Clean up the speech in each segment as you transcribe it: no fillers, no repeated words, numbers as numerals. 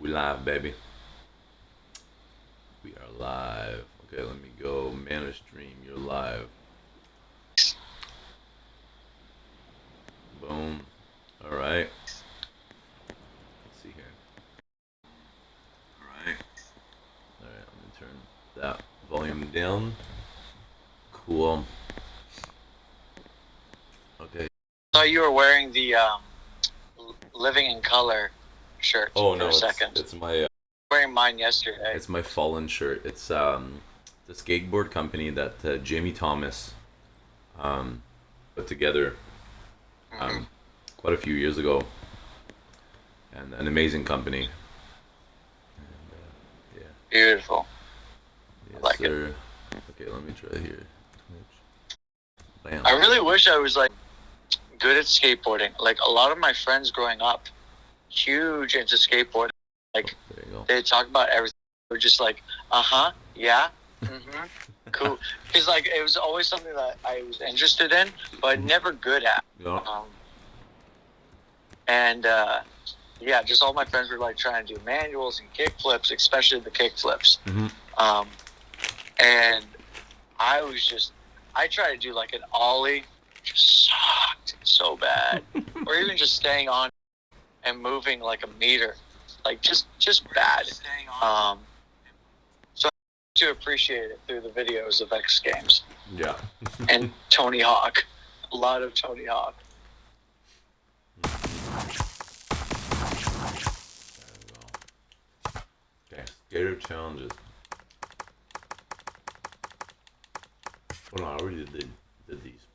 We live, baby. We are live. Okay, let me go. Manage stream. You're live. Boom. All right. Let's see here. All right. All right. Let me turn that volume down. Cool. Okay. I thought you were wearing the Living in Color shirt Oh for no, a second. it's my Wearing mine yesterday. it's my Fallen shirt. It's the skateboard company that Jamie Thomas put together quite a few years ago, and an amazing company. And, yeah. Beautiful. Yes, I like sir. Okay, let me try here. Bam. I really wish I was like good at skateboarding. Like a lot of my friends growing up, huge into skateboarding. Like There you go. they talk about everything. We're just like, yeah, cool. Because like it was always something that I was interested in, but never good at. Yeah. And yeah, just all my friends were like trying to do manuals and kick flips, especially the kick flips. And I tried to do like an ollie, just sucked so bad. Or even just staying on and moving like a meter, like just bad. So I to appreciate it through the videos of X Games Yeah. and Tony Hawk. A lot of Tony Hawk. Okay, skater challenges. Oh no, I already did these.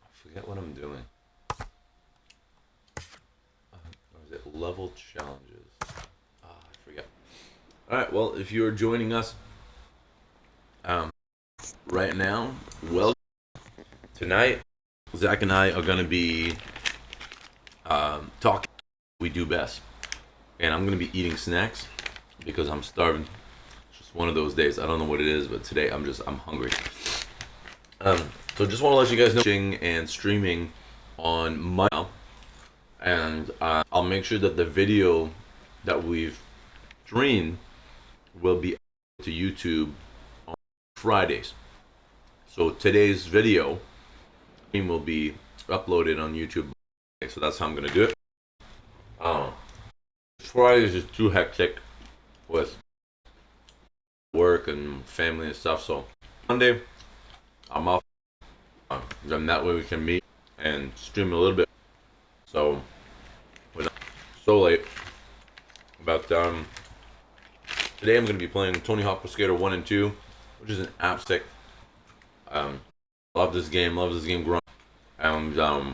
I forget what I'm doing. Or is it level challenges? I forget. Alright, well, if you're joining us right now, well, tonight, Zach and I are going to be talking we do best. And I'm going to be eating snacks because I'm starving. It's just one of those days. I don't know what it is, but today I'm hungry. So just want to let you guys know, watching and streaming on my channel. And I'll make sure that the video that we've streamed will be to YouTube on Fridays. So today's video will be uploaded on YouTube. So that's how I'm going to do it. Fridays is too hectic with work and family and stuff, so Monday I'm off. Then that way we can meet and stream a little bit. So we're not so late. But today I'm going to be playing Tony Hawk Pro Skater 1 and 2, which is an app stick. Love this game growing, and I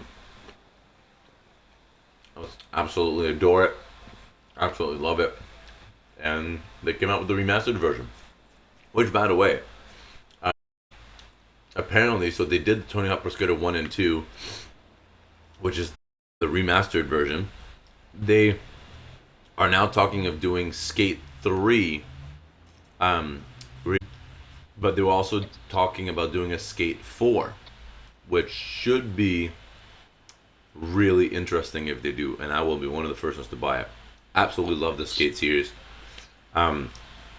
absolutely adore it. Absolutely love it. And they came out with the remastered version. Which, by the way, apparently, so they did Tony Hawk Pro Skater 1 and 2, which is the remastered version. They are now talking of doing Skate 3, but they were also talking about doing a Skate 4, which should be really interesting if they do, and I will be one of the first ones to buy it. Absolutely love the Skate series.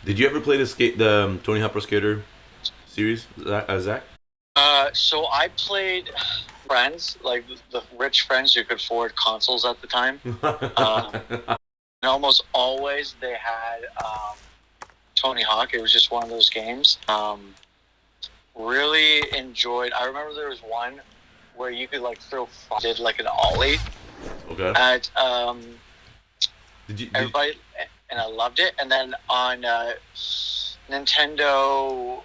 Did you ever play the Tony Hawk Pro Skater series, Zach? So I played friends, like the rich friends who could afford consoles at the time. And almost always they had Tony Hawk. It was just one of those games. Really enjoyed. I remember there was one where you could like did like an ollie. Okay. At everybody, and I loved it. And then on Nintendo,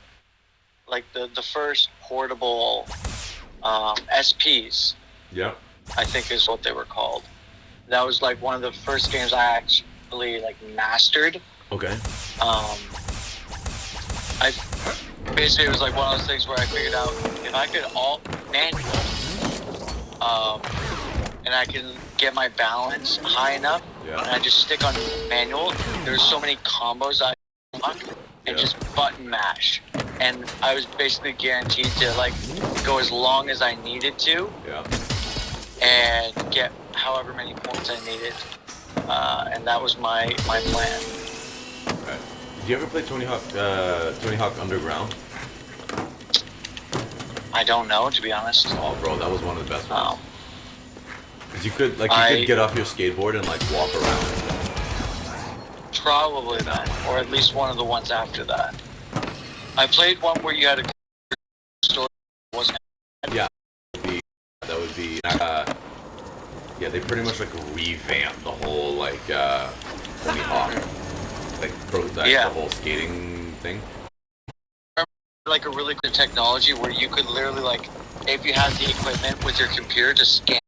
like the first portable SPs, Yeah. I think is what they were called. That was like one of the first games I actually like mastered. Okay. I basically, it was like one of those things where I figured out if I could alt manual, and I can get my balance high enough, and I just stick on manual. There's so many combos I unlock and just button mash, and I was basically guaranteed to like go as long as I needed to, and get however many points I needed. and that was my plan. Right. Did you ever play Tony Hawk Underground? I don't know, to be honest. Oh, bro, that was one of the best ones. Um, Cause you could get off your skateboard and like walk around. Probably then, or at least one of the ones after that. I played one where you had a story, wasn't it? Yeah, that would be. Yeah, they pretty much like revamped the whole like Tony Hawk, like the whole skating thing. Like a really good technology where you could literally like, if you had the equipment with your computer to scan,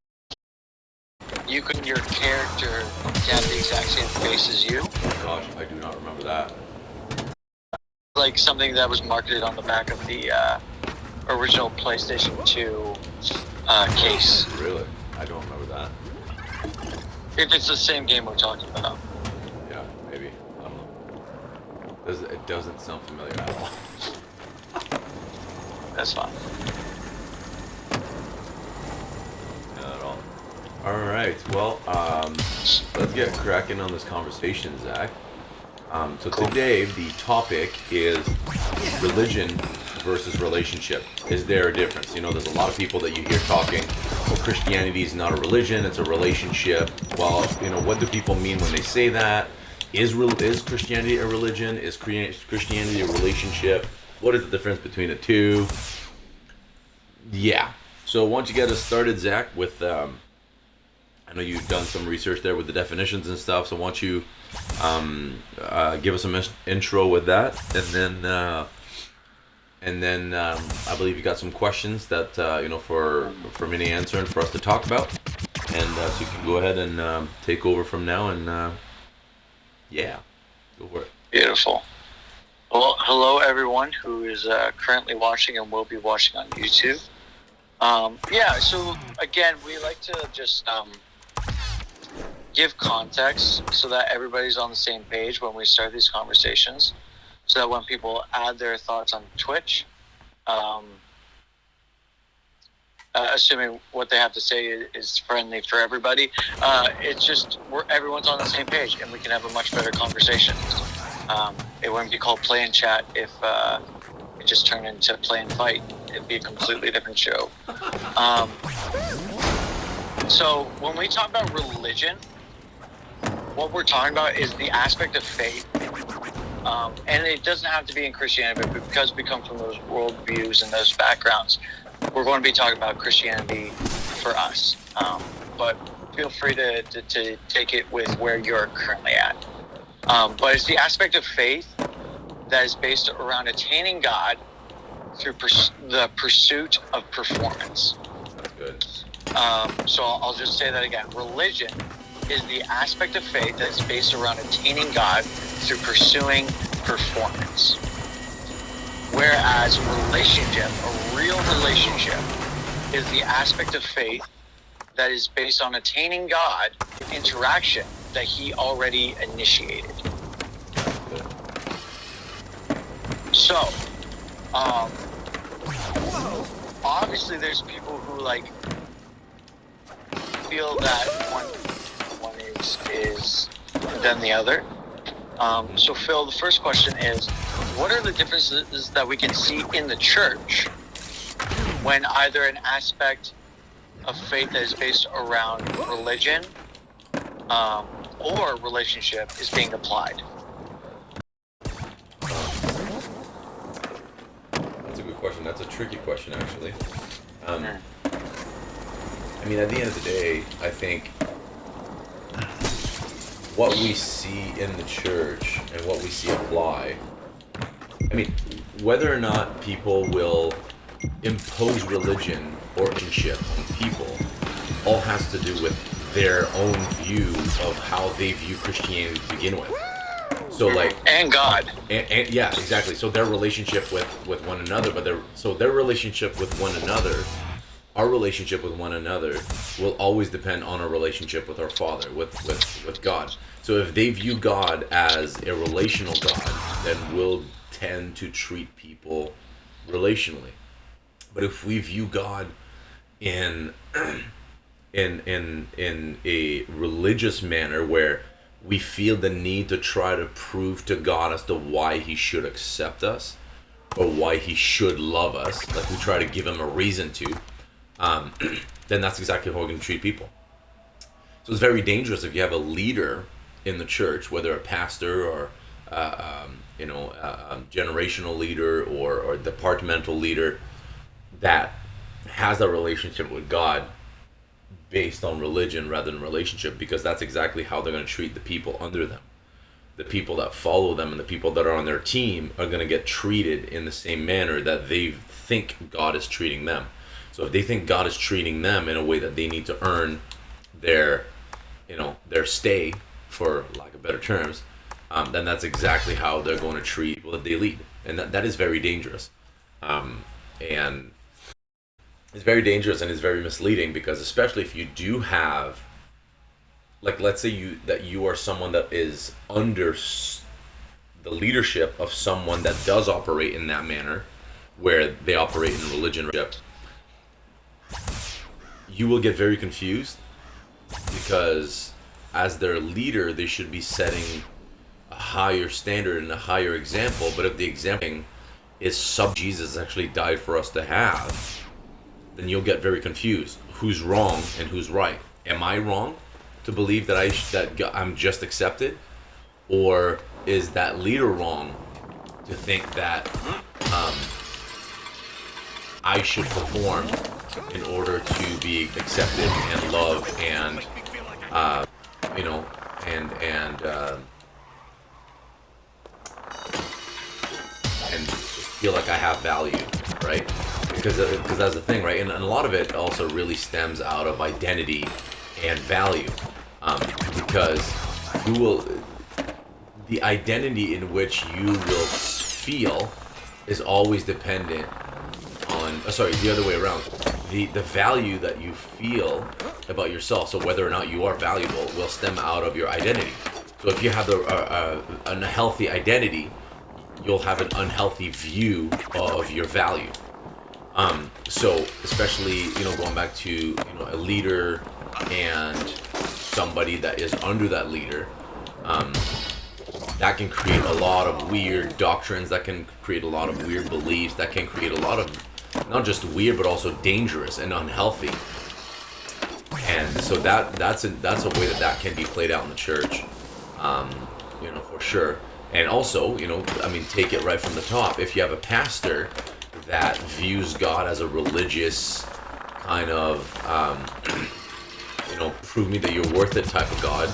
you could your character to have the exact same face as you. Oh gosh, I do not remember that. Like something that was marketed on the back of the original PlayStation 2 case. Really? I don't remember that. If it's the same game we're talking about. Yeah, maybe. I don't know. It doesn't sound familiar at all. That's fine. Not at all. All right. Well, let's get cracking on this conversation, Zach. So today the topic is religion versus relationship. Is there a difference? You know, there's a lot of people that you hear talking, well, Christianity is not a religion, it's a relationship. Well, you know, what do people mean when they say that? Is Christianity a religion? Is Christianity a relationship? What is the difference between the two? Yeah. So why don't you get us started, Zach, with, I know you've done some research there with the definitions and stuff, so why don't you give us some intro with that, and then I believe you got some questions that, you know, for me to answer and for us to talk about, and so you can go ahead and take over from now, and yeah, go for it. Beautiful. Well, hello everyone who is currently watching and will be watching on YouTube. Yeah, so again, we like to just give context so that everybody's on the same page when we start these conversations, so that when people add their thoughts on Twitch, assuming what they have to say is friendly for everybody, it's just everyone's on the same page and we can have a much better conversation. It wouldn't be called play and chat if it just turned into play and fight. It'd be a completely different show. So when we talk about religion, what we're talking about is the aspect of faith. And it doesn't have to be in Christianity, but because we come from those worldviews and those backgrounds, we're going to be talking about Christianity for us. But feel free to take it with where you're currently at. But it's the aspect of faith that is based around attaining God through the pursuit of performance. That's good. So I'll just say that again. Religion is the aspect of faith that is based around attaining God through pursuing performance. Whereas relationship, a real relationship, is the aspect of faith that is based on attaining God through interaction that He already initiated. So, obviously there's people who like feel that one is than the other. So Phil, the first question is, what are the differences that we can see in the church when either an aspect of faith that is based around religion or relationship is being applied? That's a good question. That's a tricky question, actually. I mean, at the end of the day, I think what we see in the church and what we see apply, I mean, whether or not people will impose religion or kinship on people all has to do with their own view of how they view Christianity to begin with. So like, and God. And yeah, exactly. So their relationship with one another, but their relationship with one another, our relationship with one another will always depend on our relationship with our Father, with God. So if they view God as a relational God, then we'll tend to treat people relationally. But if we view God in in a religious manner where we feel the need to try to prove to God as to why he should accept us or why he should love us, like we try to give him a reason to, then that's exactly how we're going to treat people. So it's very dangerous if you have a leader in the church, whether a pastor or generational leader or departmental leader that has a relationship with God based on religion rather than relationship, because that's exactly how they're going to treat the people under them. The people that follow them and the people that are on their team are going to get treated in the same manner that they think God is treating them. So if they think God is treating them in a way that they need to earn their stay, for lack of better terms, then that's exactly how they're going to treat people that they lead. And that is very dangerous. And it's very dangerous and it's very misleading, because especially if you do have, like, let's say you are someone that is under the leadership of someone that does operate in that manner, where they operate in religion, you will get very confused, because as their leader, they should be setting a higher standard and a higher example. But if the example is Jesus actually died for us to have, then you'll get very confused. Who's wrong and who's right? Am I wrong to believe that I'm just accepted, or is that leader wrong to think that I should perform in order to be accepted and loved and and feel like I have value, right? Because that's the thing, right? And a lot of it also really stems out of identity and value, because the identity in which you will feel is always dependent on, the other way around. The value that you feel about yourself, so whether or not you are valuable, will stem out of your identity. So if you have an unhealthy identity, you'll have an unhealthy view of your value. So especially, going back to, a leader and somebody that is under that leader, that can create a lot of weird doctrines, that can create a lot of weird beliefs, that can create a lot of, not just weird, but also dangerous and unhealthy. And so that's a way that can be played out in the church, for sure. And also, take it right from the top. If you have a pastor that views God as a religious kind of, prove me that you're worth it type of God,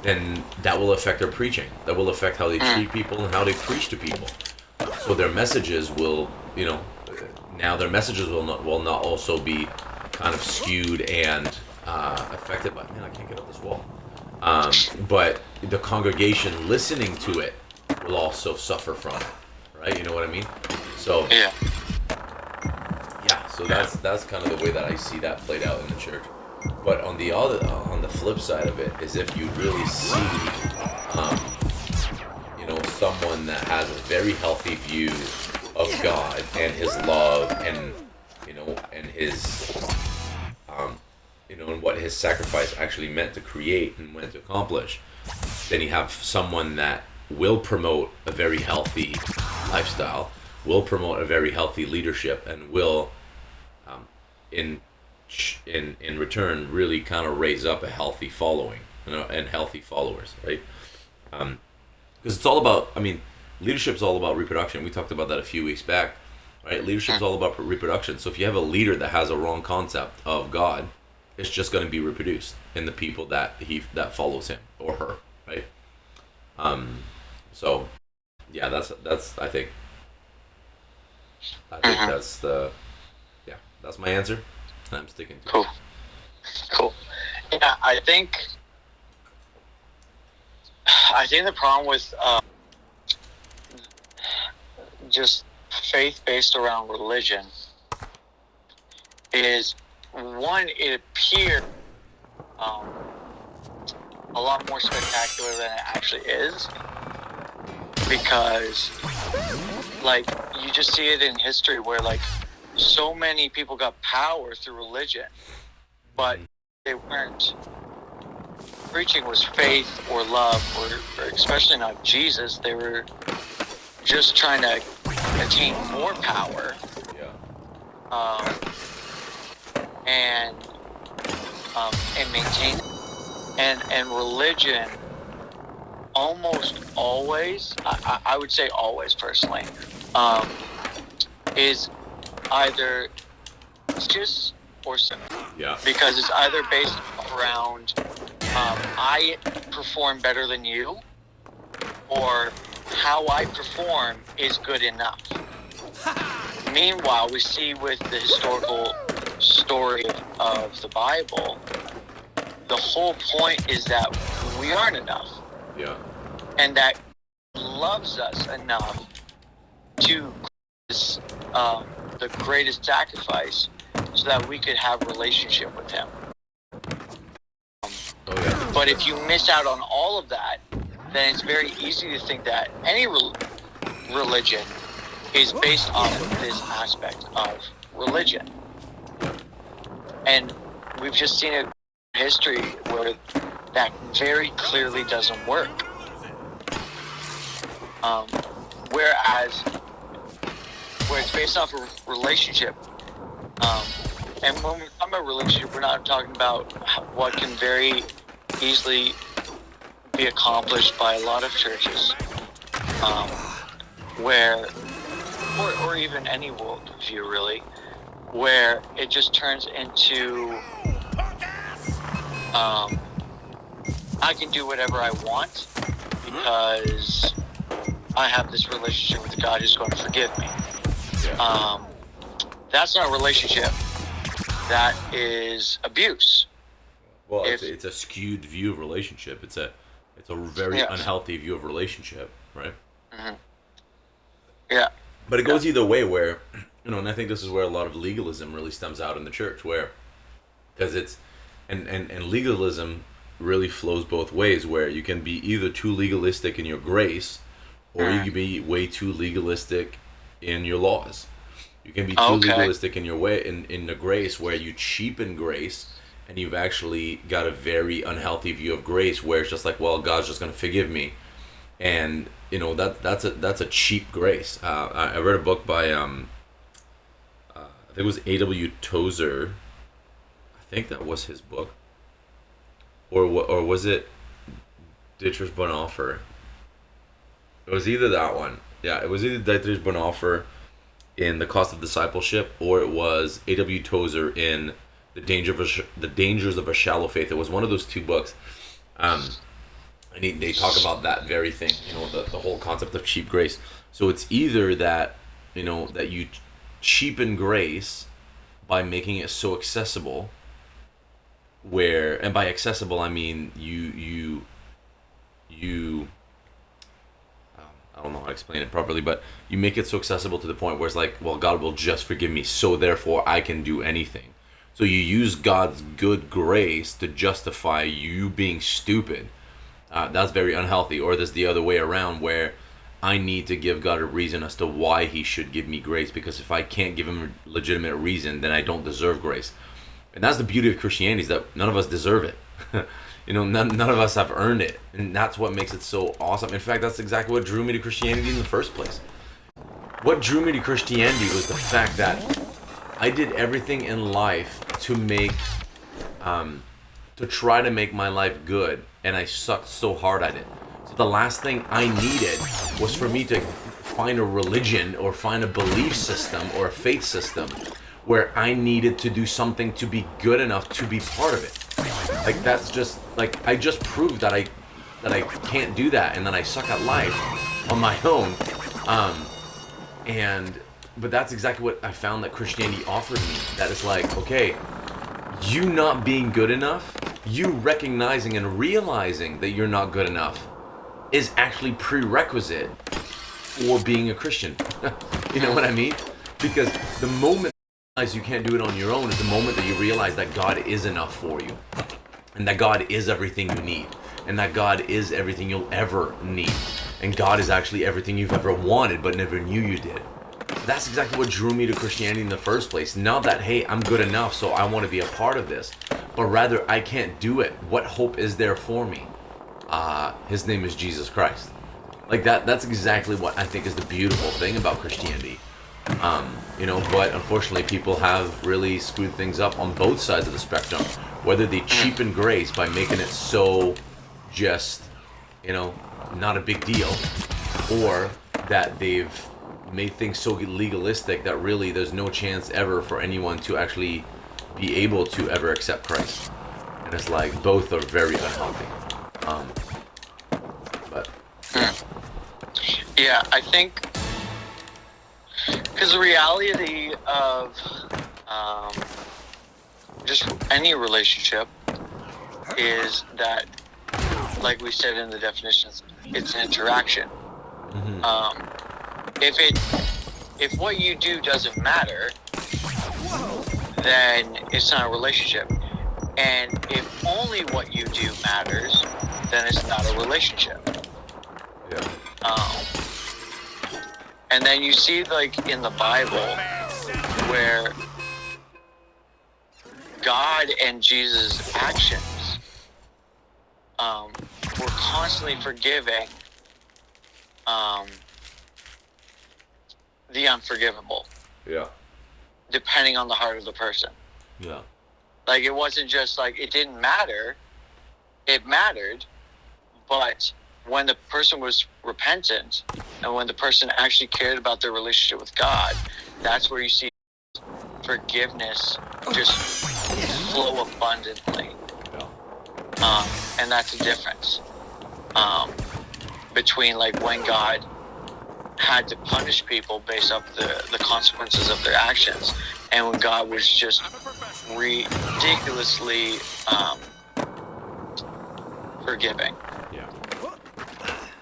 then that will affect their preaching. That will affect how they treat people and how they preach to people. So their messages will, their messages will not also be kind of skewed and affected by, man, I can't get up this wall. But the congregation listening to it will also suffer from it, right? You know what I mean? So yeah. So that's kind of the way that I see that played out in the church. But on the flip side of it is, if you really see, someone that has a very healthy view of God and His love and and His and what His sacrifice actually meant to create and meant to accomplish, then you have someone that will promote a very healthy lifestyle, will promote a very healthy leadership, and will in return really kind of raise up a healthy following, and healthy followers, right? Because it's all about, leadership's all about reproduction. We talked about that a few weeks back, right? Leadership's all about reproduction. So if you have a leader that has a wrong concept of God, it's just going to be reproduced in the people that follows him or her, right? So yeah, that's I think that's that's my answer. I'm sticking to it. Cool. Yeah, I think the problem with just faith based around religion is, one, it appears a lot more spectacular than it actually is, because you just see it in history where so many people got power through religion, but they weren't preaching was faith or love, or especially not Jesus. They were just trying to attain more power. Yeah. And maintain, and religion almost always, I would say always personally, is either just or simple. Yeah. Because it's either based around I perform better than you, or how I perform is good enough. Meanwhile, we see with the historical story of the Bible, the whole point is that we aren't enough. Yeah. And that God loves us enough to the greatest sacrifice so that we could have a relationship with him. Oh, yeah. But if you miss out on all of that, then it's very easy to think that any religion is based off of this aspect of religion. And we've just seen it in history where that very clearly doesn't work. Whereas, where it's based off of relationship, and when we're talking about relationship, we're not talking about what can very easily be accomplished by a lot of churches, where, or even any worldview really, where it just turns into, I can do whatever I want because I have this relationship with God who's going to forgive me. Yeah. That's not a relationship. That is abuse. Well, it's a skewed view of relationship. It's a very unhealthy view of relationship, right? Mm-hmm. Yeah. But it goes either way, where, and I think this is where a lot of legalism really stems out in the church, where, because it's, and legalism really flows both ways, where you can be either too legalistic in your grace, or you can be way too legalistic in your laws. You can be too legalistic in your way, in the grace, where you cheapen grace, and you've actually got a very unhealthy view of grace, where it's just like, well, God's just going to forgive me. And, that's a cheap grace. I read a book by, I think it was A.W. Tozer. I think that was his book. Or was it Dietrich Bonhoeffer? It was either that one. Yeah, it was either Dietrich Bonhoeffer in The Cost of Discipleship, or it was A.W. Tozer in The Dangers of a Shallow Faith. It was one of those two books. And they talk about that very thing, the whole concept of cheap grace. So it's either that, that you cheapen grace by making it so accessible, and by accessible I mean you I don't know how to explain it properly, but you make it so accessible to the point where it's like, well, God will just forgive me, so therefore I can do anything. So you use God's good grace to justify you being stupid. That's very unhealthy. Or there's the other way around, where I need to give God a reason as to why he should give me grace, because if I can't give him a legitimate reason, then I don't deserve grace. And that's the beauty of Christianity, is that none of us deserve it. None of us have earned it. And that's what makes it so awesome. In fact, that's exactly what drew me to Christianity in the first place. What drew me to Christianity was the fact that I did everything in life to try to make my life good, and I sucked so hard at it. So the last thing I needed was for me to find a religion or find a belief system or a faith system where I needed to do something to be good enough to be part of it. Like, that's just, like, I just proved that I can't do that, and that I suck at life on my own. But that's exactly what I found that Christianity offered me. That it's like, okay, you not being good enough, you recognizing and realizing that you're not good enough is actually prerequisite for being a Christian. You know what I mean? Because the moment you realize you can't do it on your own is the moment that you realize that God is enough for you, and that God is everything you need, and that God is everything you'll ever need, and God is actually everything you've ever wanted but never knew you did. That's exactly what drew me to Christianity in the first place. Not that, hey, I'm good enough, so I want to be a part of this. but rather I can't do it. What hope is there for me? His name is Jesus Christ. Like that's exactly what I think is the beautiful thing about Christianity. But unfortunately people have really screwed things up on both sides of the spectrum. Whether they cheapen grace by making it so just, not a big deal, or that they've made things so legalistic that really there's no chance ever for anyone to actually be able to ever accept Christ. And it's like both are very unhealthy. But yeah, I think because the reality of just any relationship is that, like we said in the definitions, it's an interaction. If what you do doesn't matter, then it's not a relationship. And if only what you do matters, then it's not a relationship. yeah. And then you see, like, in the Bible, where God and Jesus' actions were constantly forgiving the unforgivable, Yeah. depending on the heart of the person. Yeah. Like, it wasn't just like it didn't matter. It mattered, but when the person was repentant and when the person actually cared about their relationship with God, that's where you see forgiveness just flow abundantly. Yeah. And that's the difference between, like, when God had to punish people based off the consequences of their actions, and when God was just ridiculously forgiving. Yeah.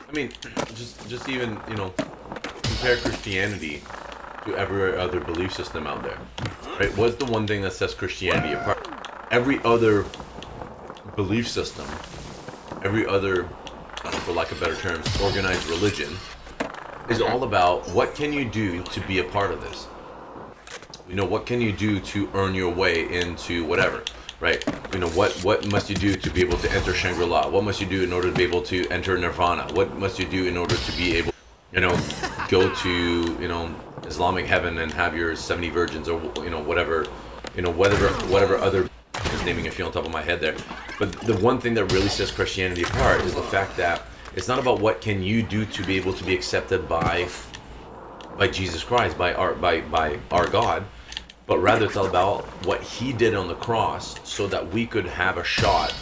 I mean, just even, compare Christianity to every other belief system out there. Right? What's the one thing that sets Christianity apart? Every other belief system, every other, for lack of better terms, organized religion, is all about what can you do to be a part of this? What can you do to earn your way into whatever, right? What must you do to be able to enter Shangri-La? What must you do in order to be able to enter Nirvana? What must you do in order to be able, go to, Islamic heaven and have your 70 virgins, or, whatever other, I'm just naming a few on top of my head there. But the one thing that really sets Christianity apart is the fact that it's not about what can you do to be able to be accepted by Jesus Christ, by our God, but rather it's all about what he did on the cross so that we could have a shot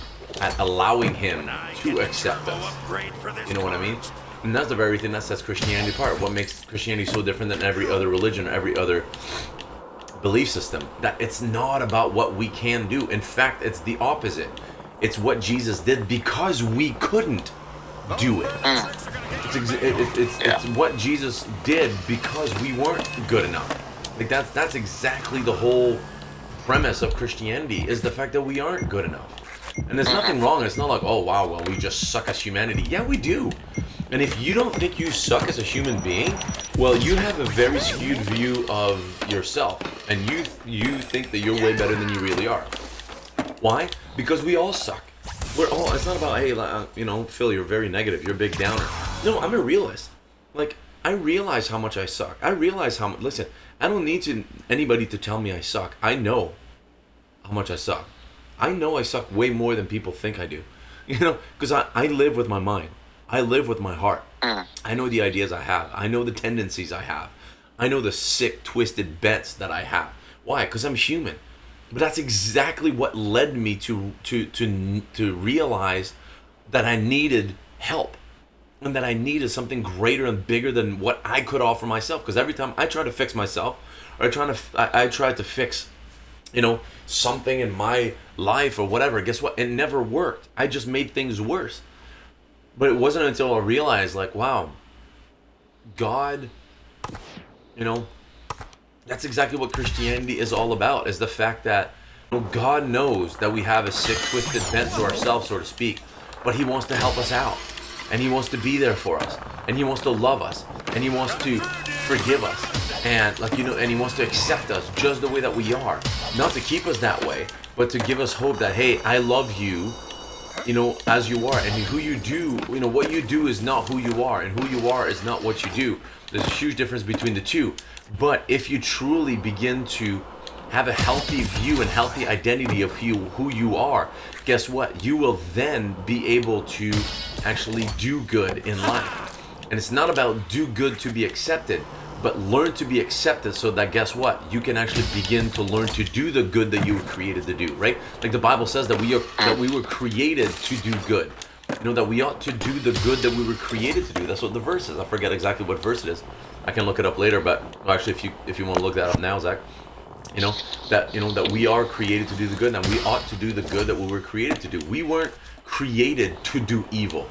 at allowing him to accept us. You know what I mean? And that's the very thing that sets Christianity apart. What makes Christianity so different than every other religion or every other belief system, that it's not about what we can do. In fact, it's the opposite. It's what Jesus did because we couldn't do it. It's what Jesus did because we weren't good enough. Like that's exactly the whole premise of Christianity, is the fact that we aren't good enough. And there's nothing wrong. It's not like, oh wow, well, we just suck as humanity. Yeah, we do. And if you don't think you suck as a human being, well, you have a very skewed view of yourself, and you think that you're way better than you really are. Why? Because we all suck. It's not about, hey, Phil, you're very negative, you're a big downer. No, I'm a realist. Like, I realize how much I suck. I realize how much, listen, I don't need anybody to tell me I suck. I know how much I suck. I know I suck way more than people think I do. Because I live with my mind. I live with my heart. I know the ideas I have. I know the tendencies I have. I know the sick, twisted bents that I have. Why? Because I'm human. But that's exactly what led me to realize that I needed help, and that I needed something greater and bigger than what I could offer myself. Because every time I try to fix myself, or I tried to fix, something in my life or whatever, guess what? It never worked. I just made things worse. But it wasn't until I realized, like, wow, God, that's exactly what Christianity is all about, is the fact that God knows that we have a sick, twisted bent to ourselves, so to speak, but he wants to help us out, and he wants to be there for us, and he wants to love us, and he wants to forgive us, and and he wants to accept us just the way that we are, not to keep us that way, but to give us hope that, hey, I love you, as you are, and who you do, what you do is not who you are, and who you are is not what you do. There's a huge difference between the two. But if you truly begin to have a healthy view and healthy identity of who you are, guess what? You will then be able to actually do good in life. And it's not about do good to be accepted, but learn to be accepted so that, guess what? You can actually begin to learn to do the good that you were created to do, right? Like the Bible says that we were created to do good. That we ought to do the good that we were created to do. That's what the verse is. I forget exactly what verse it is. I can look it up later, but actually if you want to look that up now, Zach, that we are created to do the good, and we ought to do the good that we were created to do. We weren't created to do evil.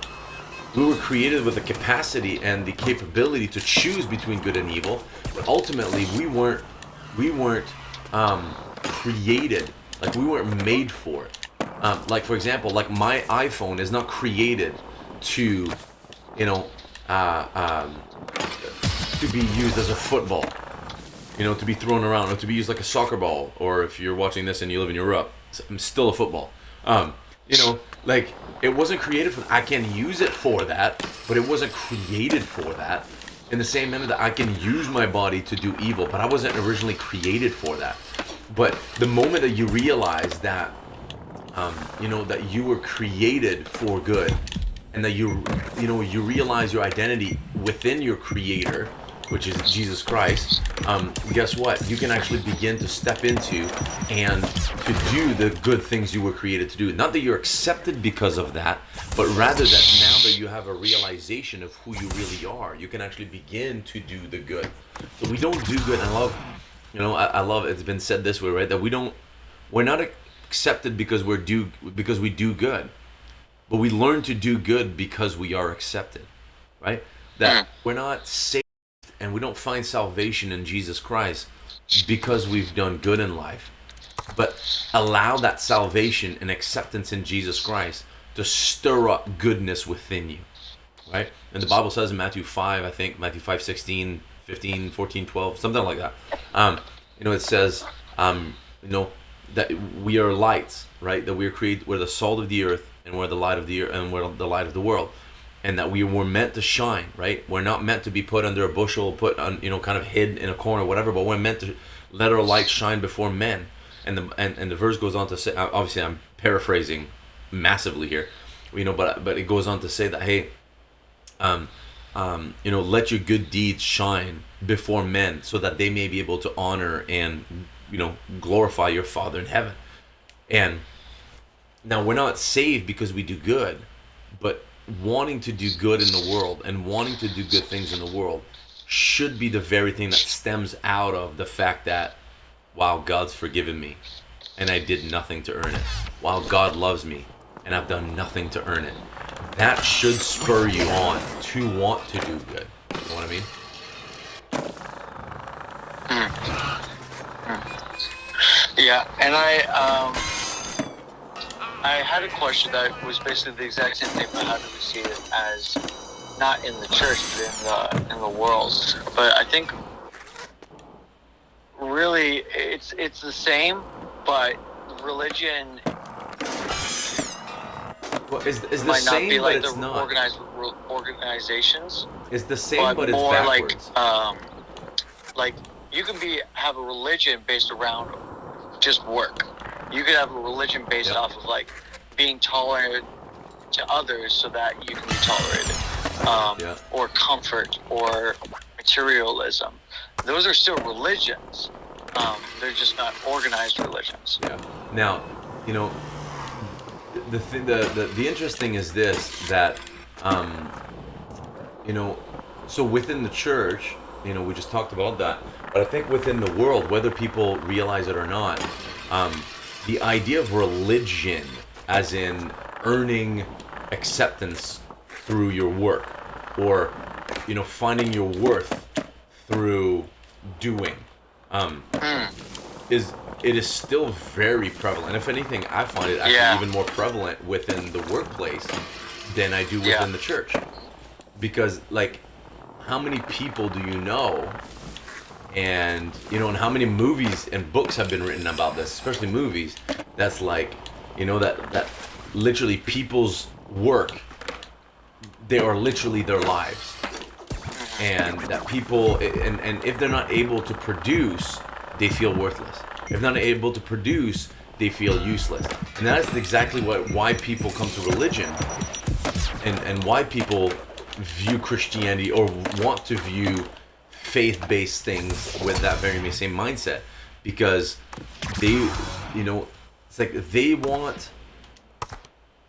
We were created with the capacity and the capability to choose between good and evil, but ultimately we weren't created, like we weren't made for it. Like for example, like my iPhone is not created to, to be used as a football, to be thrown around, or to be used like a soccer ball, or if you're watching this and you live in Europe, it's still a football. Like it wasn't created for. I can use it for that, but it wasn't created for that. In the same manner that I can use my body to do evil, but I wasn't originally created for that. But the moment that you realize that, that you were created for good, and that you realize your identity within your Creator, which is Jesus Christ, guess what? You can actually begin to step into and to do the good things you were created to do. Not that you're accepted because of that, but rather that now that you have a realization of who you really are, you can actually begin to do the good. So we don't do good. I love it's been said this way, right? That we're not accepted because we do good, but we learn to do good because we are accepted, right? That we're not saved and we don't find salvation in Jesus Christ because we've done good in life, but allow that salvation and acceptance in Jesus Christ to stir up goodness within you, right? And the Bible says in Matthew 5, I think, Matthew 5, 16, 15, 14, 12, something like that. It says, that we are lights, right? That we're the salt of the earth, and we're the light of the earth, and we're the light of the world. And that we were meant to shine, right? We're not meant to be put under a bushel, put on, kind of hid in a corner, whatever. But we're meant to let our light shine before men. And the verse goes on to say, obviously I'm paraphrasing massively here, but it goes on to say that, hey, let your good deeds shine before men, so that they may be able to honor and glorify your Father in heaven. And now we're not saved because we do good, but wanting to do good in the world and wanting to do good things in the world should be the very thing that stems out of the fact that, wow, God's forgiven me and I did nothing to earn it. Wow, God loves me and I've done nothing to earn it. That should spur you on to want to do good. You know what I mean? Yeah, and I had a question that was basically the exact same thing, but how do we see it as not in the church, but in the world? But I think really it's the same, but religion is the might not same, be like but it's the not. organized organizations. It's the same, but it's more backwards. like you can have a religion based around just work. You could have a religion based off of like being tolerant to others so that you can be tolerated, or comfort or materialism. Those are still religions. They're just not organized religions. Yeah. Now, the interesting is this, that so within the church, we just talked about that, but I think within the world, whether people realize it or not, the idea of religion, as in earning acceptance through your work, or finding your worth through doing, is still very prevalent. If anything, I find it actually even more prevalent within the workplace than I do within the church. Because, like, how many people do you know And and how many movies and books have been written about this, especially movies. That's like, that literally people's work, they are literally their lives, and that people, and if they're not able to produce, they feel worthless. If they're not able to produce, they feel useless. And that's exactly why people come to religion, and why people view Christianity or want to view faith-based things with that very same mindset, because they, it's like they want.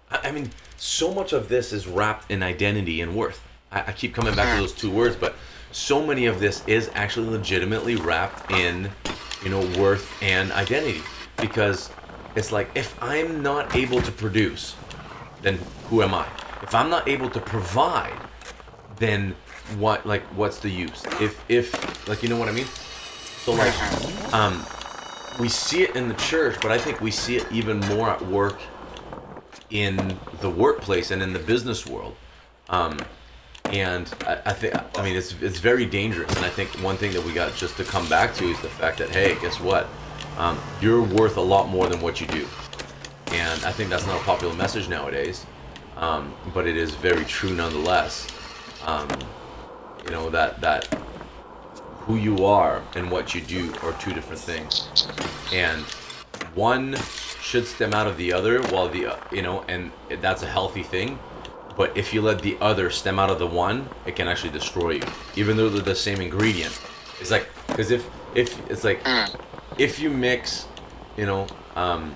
I mean, so much of this is wrapped in identity and worth. I keep coming back to those two words, but so many of this is actually legitimately wrapped in, worth and identity. Because it's like, if I'm not able to produce, then who am I? If I'm not able to provide, then what's the use? If like, you know what I mean? So like, we see it in the church, but I think we see it even more at work in the workplace and in the business world. And I think, it's very dangerous. And I think one thing that we got just to come back to is the fact that, hey, guess what? You're worth a lot more than what you do. And I think that's not a popular message nowadays, but it is very true nonetheless. That who you are and what you do are two different things, and one should stem out of the other, while and that's a healthy thing. But if you let the other stem out of the one, it can actually destroy you, even though they're the same ingredient. It's like, because if it's like, if you mix, I'm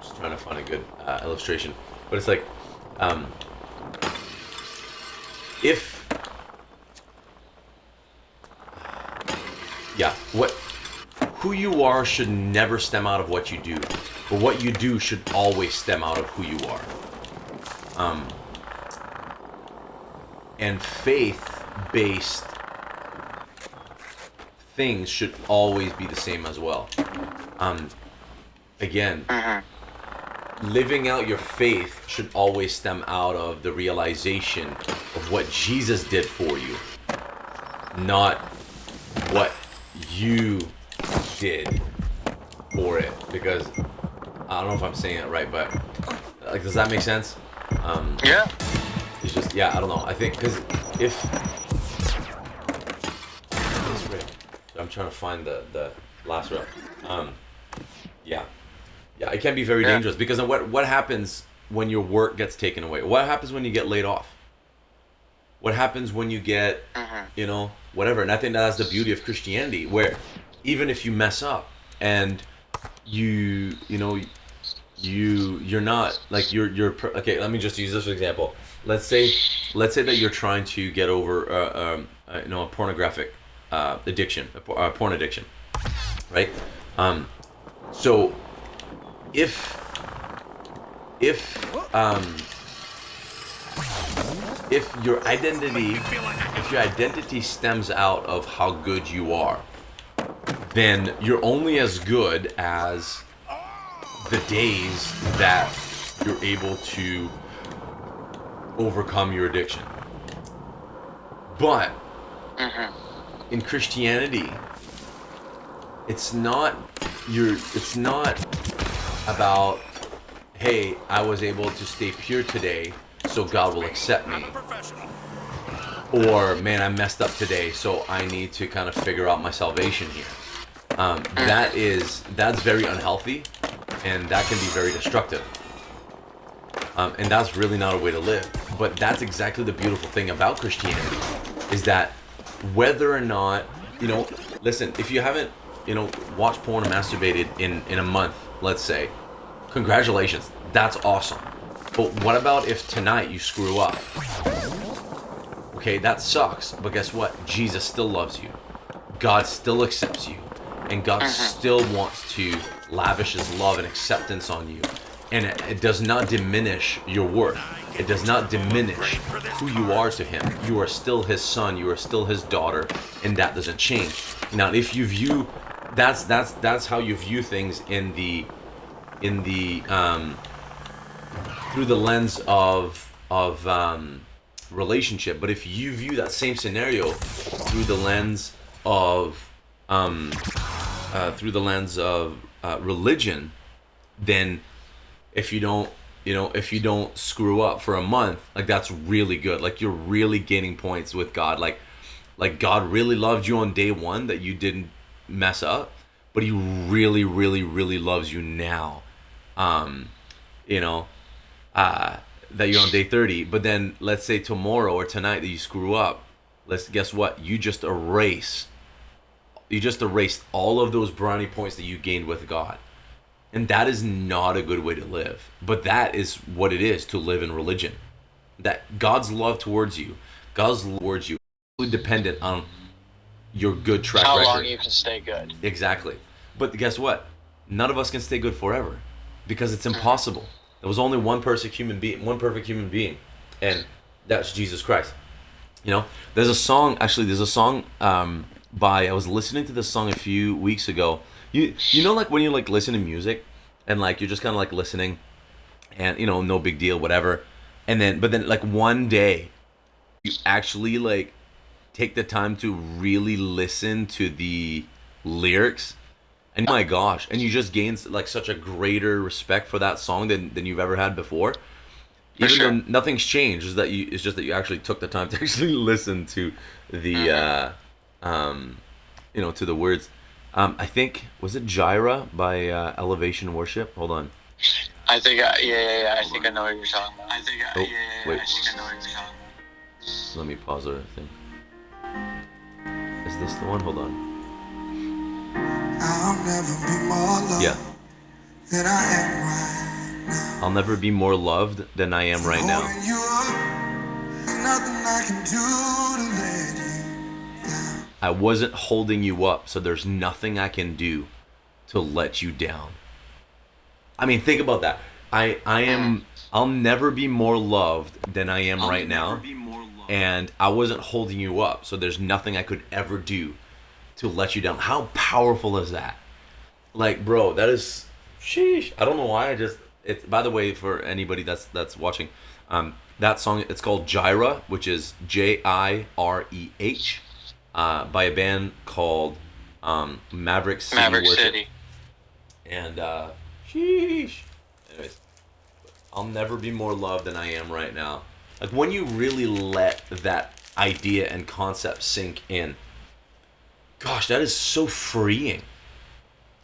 just trying to find a good illustration, but it's like, who you are should never stem out of what you do, but what you do should always stem out of who you are. And faith-based things should always be the same as well. Again, living out your faith should always stem out of the realization of what Jesus did for you, not what you did for it. Because I don't know if I'm saying it right, but like, does that make sense? Yeah. It's just, I don't know. I think because if I'm trying to find the last rep. It can be very dangerous, because then what happens when your work gets taken away? What happens when you get laid off? What happens when you get, whatever? And I think that's the beauty of Christianity, where even if you mess up and you're not like you're okay. Let me just use this example. Let's say that you're trying to get over a pornographic addiction, a porn addiction, right? So if your identity stems out of how good you are, then you're only as good as the days that you're able to overcome your addiction. But in Christianity, it's not about, hey, I was able to stay pure today, so God will accept me. Or, man, I messed up today, so I need to kind of figure out my salvation here. That's very unhealthy, and that can be very destructive. And that's really not a way to live. But that's exactly the beautiful thing about Christianity, is that whether or not, listen, if you haven't, watched porn or masturbated in a month, let's say, congratulations, that's awesome. But what about if tonight you screw up? Okay, that sucks, but guess what? Jesus still loves you. God still accepts you. And God still wants to lavish his love and acceptance on you. And it does not diminish your worth. It does not diminish who you are to him. You are still his son. You are still his daughter. And that doesn't change. Now, if you view, that's how you view things in the through the lens of relationship. But if you view that same scenario through the lens of religion, then if you don't, if you don't screw up for a month, like that's really good. Like you're really gaining points with God. Like God really loved you on day one that you didn't mess up, but He really, really, really loves you now. Um, you know, that you're on day 30. But then let's say tomorrow or tonight that you screw up. Guess what? You just erased all of those brownie points that you gained with God. And that is not a good way to live. But that is what it is to live in religion. That God's love towards you, really dependent on your good track record. How long you can stay good. Exactly. But guess what? None of us can stay good forever because it's impossible. There was only one perfect human being, and that's Jesus Christ. There's a song by, I was listening to this song a few weeks ago. You know, like when you like listen to music and like you're just kind of like listening and no big deal, whatever. But then like one day you actually like take the time to really listen to the lyrics, and oh my gosh, and you just gain like such a greater respect for that song than you've ever had before. Even though nothing's changed, it's just that you actually took the time to actually listen to the to the words. I think, was it Gyra by Elevation Worship? Hold on. I think I think I know what you're talking about. I think wait. I think I know what you're talking about. Let me pause the thing. Is this the one? Hold on. I'll never be more loved than I am right now. I'll never be more loved than I am right now. Holding you up, there's nothing I can do to let you down. I wasn't holding you up, so there's nothing I can do to let you down. I mean, think about that. I'll never be more loved than I am right now. And I wasn't holding you up, so there's nothing I could ever do to let you down. How powerful is that? Like, bro, that is, sheesh. I don't know why. It's, by the way, for anybody that's watching, that song, it's called Gyra, which is Jireh, by a band called Maverick City Worship. City. And sheesh. Anyways, I'll never be more loved than I am right now. Like when you really let that idea and concept sink in, gosh, that is so freeing.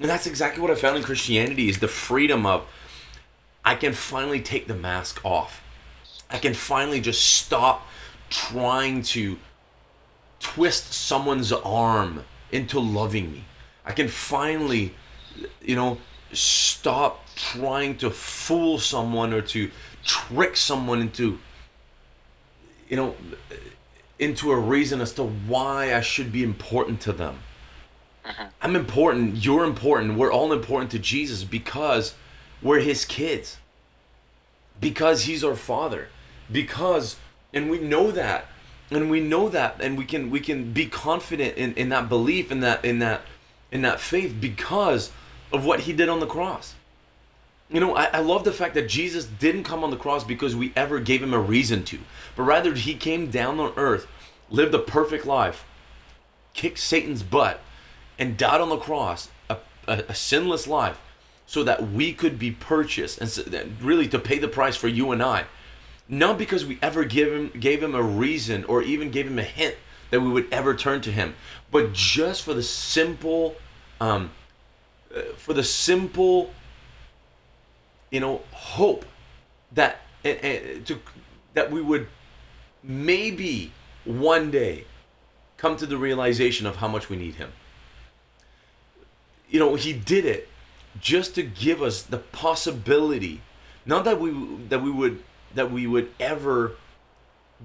And that's exactly what I found in Christianity, is the freedom of, I can finally take the mask off. I can finally just stop trying to twist someone's arm into loving me. I can finally, stop trying to fool someone or to trick someone into a reason as to why I should be important to them. I'm important, you're important, we're all important to Jesus because we're His kids. Because He's our Father. And we know that. And we can be confident in that belief, in that faith, because of what He did on the cross. I love the fact that Jesus didn't come on the cross because we ever gave Him a reason to, but rather He came down on earth, lived a perfect life, kicked Satan's butt, and died on the cross, a sinless life, so that we could be purchased, and really to pay the price for you and I. Not because we ever gave him a reason or even gave Him a hint that we would ever turn to Him, but just for the simple, hope that that we would maybe one day come to the realization of how much we need Him. He did it just to give us the possibility, not that we would ever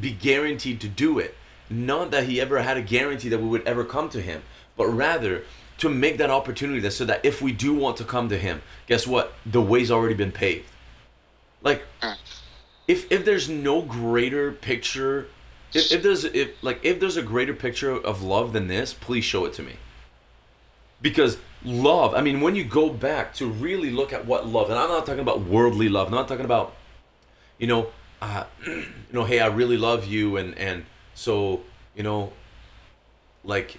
be guaranteed to do it, not that He ever had a guarantee that we would ever come to Him, but rather to make that opportunity so that if we do want to come to Him, guess what? The way's already been paved. Like, if there's no greater picture, if there's a greater picture of love than this, please show it to me. Because love, I mean, when you go back to really look at what love, and I'm not talking about worldly love, I'm not talking about, hey, I really love you, and so, like,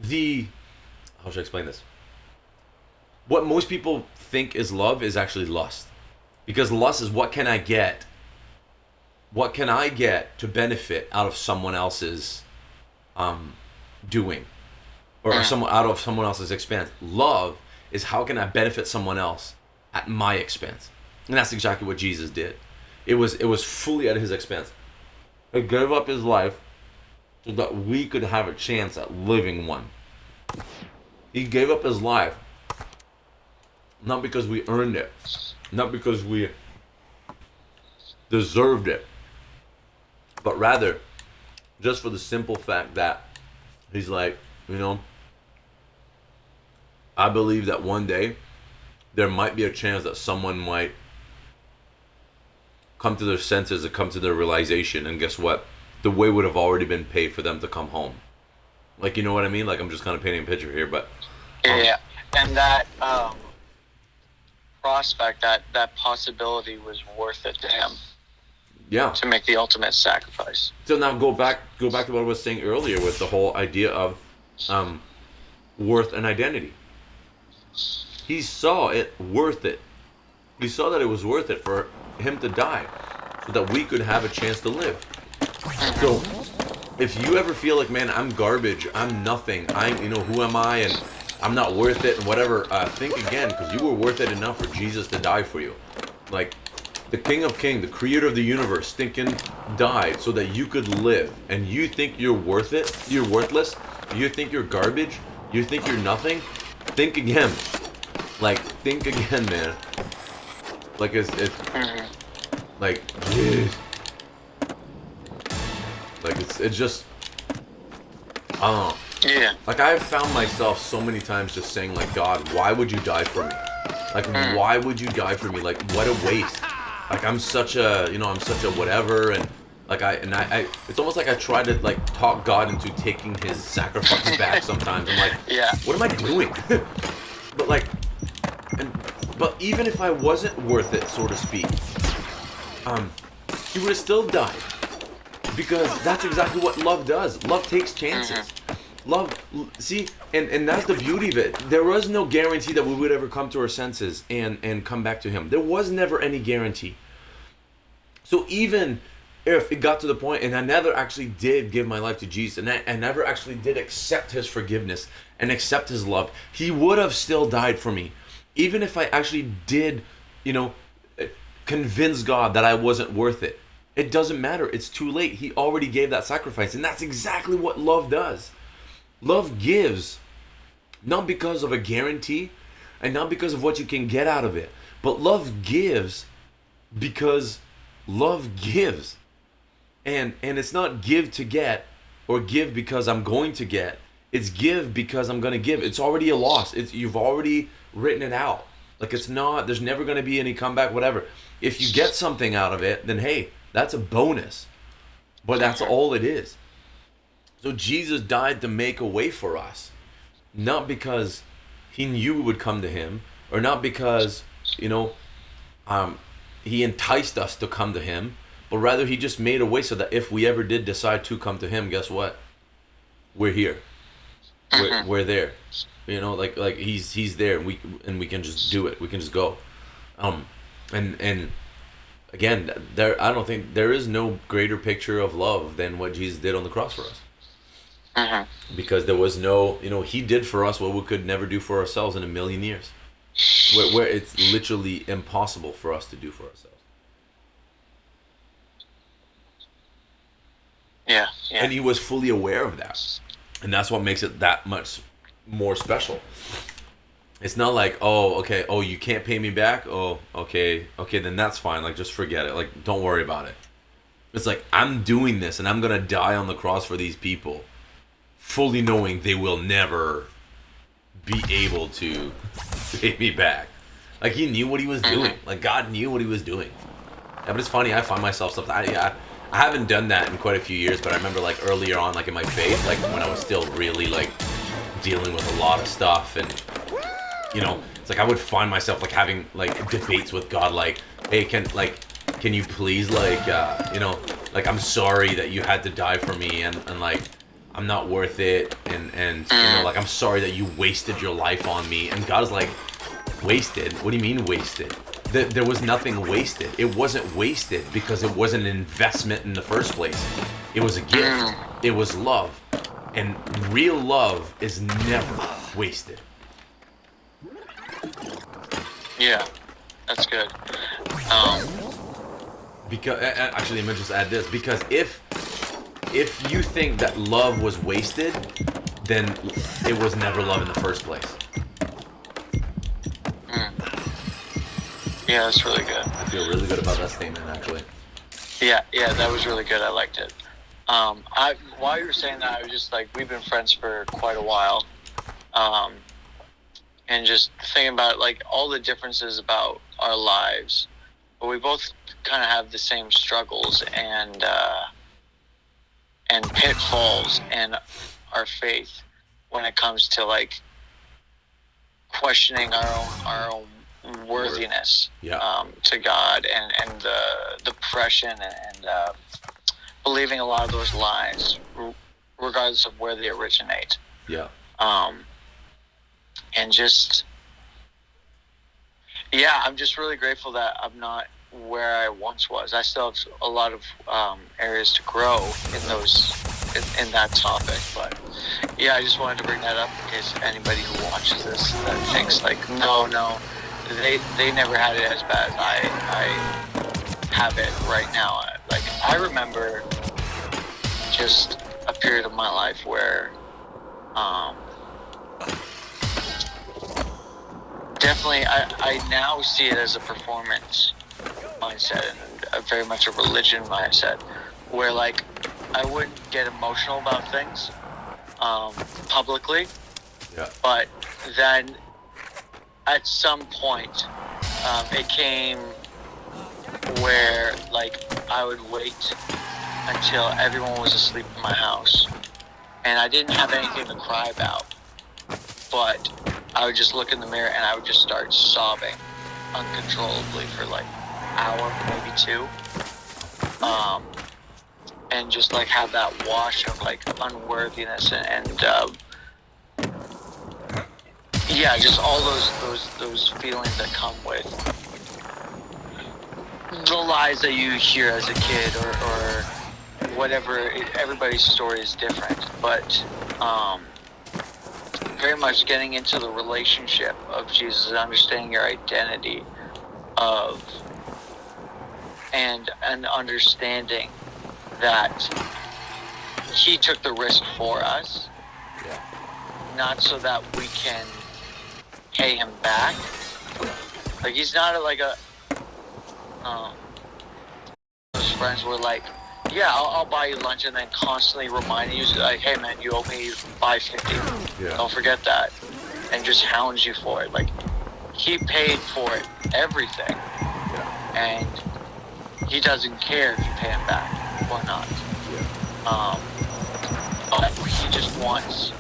how should I explain this? What most people think is love is actually lust. Because lust is what can I get? What can I get to benefit out of someone else's doing? Or someone out of someone else's expense. Love is how can I benefit someone else at my expense? And that's exactly what Jesus did. It was fully at his expense. He gave up his life so that we could have a chance at living one. He gave up his life not because we earned it, not because we deserved it, but rather just for the simple fact that he's like, I believe that one day there might be a chance that someone might come to their senses and come to their realization, and guess what? The way would have already been paid for them to come home. Like, you know what I mean? Like, I'm just kind of painting a picture here, but yeah, and that prospect, that possibility was worth it to him. Yeah. To make the ultimate sacrifice. So now go back to what I was saying earlier with the whole idea of worth and identity. He saw it worth it. He saw that it was worth it for him to die so that we could have a chance to live. So if you ever feel like, man, I'm garbage, I'm nothing, who am I, and I'm not worth it and whatever, think again, because you were worth it enough for Jesus to die for you. Like, the King of Kings, the creator of the universe, stinking died so that you could live. And you think you're worth it? You're worthless? You think you're garbage? You think you're nothing? Think again. Like, think again, man. Like, it's like, jeez. Like, it's just, I don't know. Yeah. Like, I've found myself so many times just saying, like, God, why would you die for me? Like, why would you die for me? Like, what a waste. Like, I'm such a whatever, and like I it's almost like I try to like talk God into taking his sacrifice back sometimes. I'm like, yeah, what am I doing? but even if I wasn't worth it, so to speak, he would have still died, because that's exactly what love does. Love takes chances. Love, see, and that's the beauty of it. There was no guarantee that we would ever come to our senses and come back to him. There was never any guarantee. So even if it got to the point and I never actually did give my life to Jesus, and I never actually did accept his forgiveness and accept his love, he would have still died for me. Even if I actually did, convince God that I wasn't worth it. It doesn't matter. It's too late. He already gave that sacrifice. And that's exactly what love does. Love gives, not because of a guarantee and not because of what you can get out of it, but love gives because love gives. And it's not give to get or give because I'm going to get. It's give because I'm going to give. It's already a loss. You've already written it out. Like, it's not, there's never going to be any comeback, whatever. If you get something out of it, then hey, that's a bonus. But that's all it is. So Jesus died to make a way for us, not because he knew we would come to him, or not because, he enticed us to come to him, but rather he just made a way so that if we ever did decide to come to him, guess what? We're here. We're there. Like he's there, and we can just do it. We can just go. And again, I don't think there is no greater picture of love than what Jesus did on the cross for us. Because there was no, he did for us what we could never do for ourselves in a million years. Where it's literally impossible for us to do for ourselves. Yeah. And he was fully aware of that. And that's what makes it that much more special. It's not like, you can't pay me back? Oh, okay, then that's fine. Like, just forget it. Like, don't worry about it. It's like, I'm doing this and I'm going to die on the cross for these people, fully knowing they will never be able to pay me back. Like, he knew what he was doing. Like, God knew what he was doing. Yeah, but it's funny, I find myself sometimes, I haven't done that in quite a few years, but I remember, like, earlier on, like, in my faith, like, when I was still really, like, dealing with a lot of stuff, and, it's like I would find myself, like, having, like, debates with God, like, hey, can you please, like, like, I'm sorry that you had to die for me, and like, I'm not worth it, and you know, like, I'm sorry that you wasted your life on me. And God's like, wasted? What do you mean wasted? There was nothing wasted. It wasn't wasted because it wasn't an investment in the first place. It was a gift. It was love. And real love is never wasted. Yeah, that's good. Because actually, let me just add this. Because if you think that love was wasted, then it was never love in the first place. Yeah, that's really good. I feel really good about that statement, actually. Yeah, that was really good. I liked it. While you were saying that, I was just like, we've been friends for quite a while, and just thinking about like all the differences about our lives, but we both kind of have the same struggles and pitfalls in our faith when it comes to like questioning our own worthiness to God and the depression and believing a lot of those lies, regardless of where they originate. Yeah. And just, I'm just really grateful that I'm not where I once was. I still have a lot of areas to grow in that topic, but I just wanted to bring that up in case anybody who watches this that thinks like, no, they never had it as bad as I have it right now. Like, I remember just a period of my life where definitely I now see it as a performance mindset and very much a religion mindset, where like I wouldn't get emotional about things publicly, but then at some point it came where like I would wait until everyone was asleep in my house and I didn't have anything to cry about, but I would just look in the mirror and I would just start sobbing uncontrollably for like an hour, maybe two, and just like have that wash of like unworthiness and just all those feelings that come with the lies that you hear as a kid or whatever. Everybody's story is different, but very much getting into the relationship of Jesus and understanding your identity and understanding that he took the risk for us, not so that we can pay him back. Like, he's not those friends were like, I'll buy you lunch, and then constantly reminding you, like, hey man, you owe me $5.50. Don't forget that, and just hounds you for it. Like, he paid for it, everything, and he doesn't care if you pay him back or not. But he just wants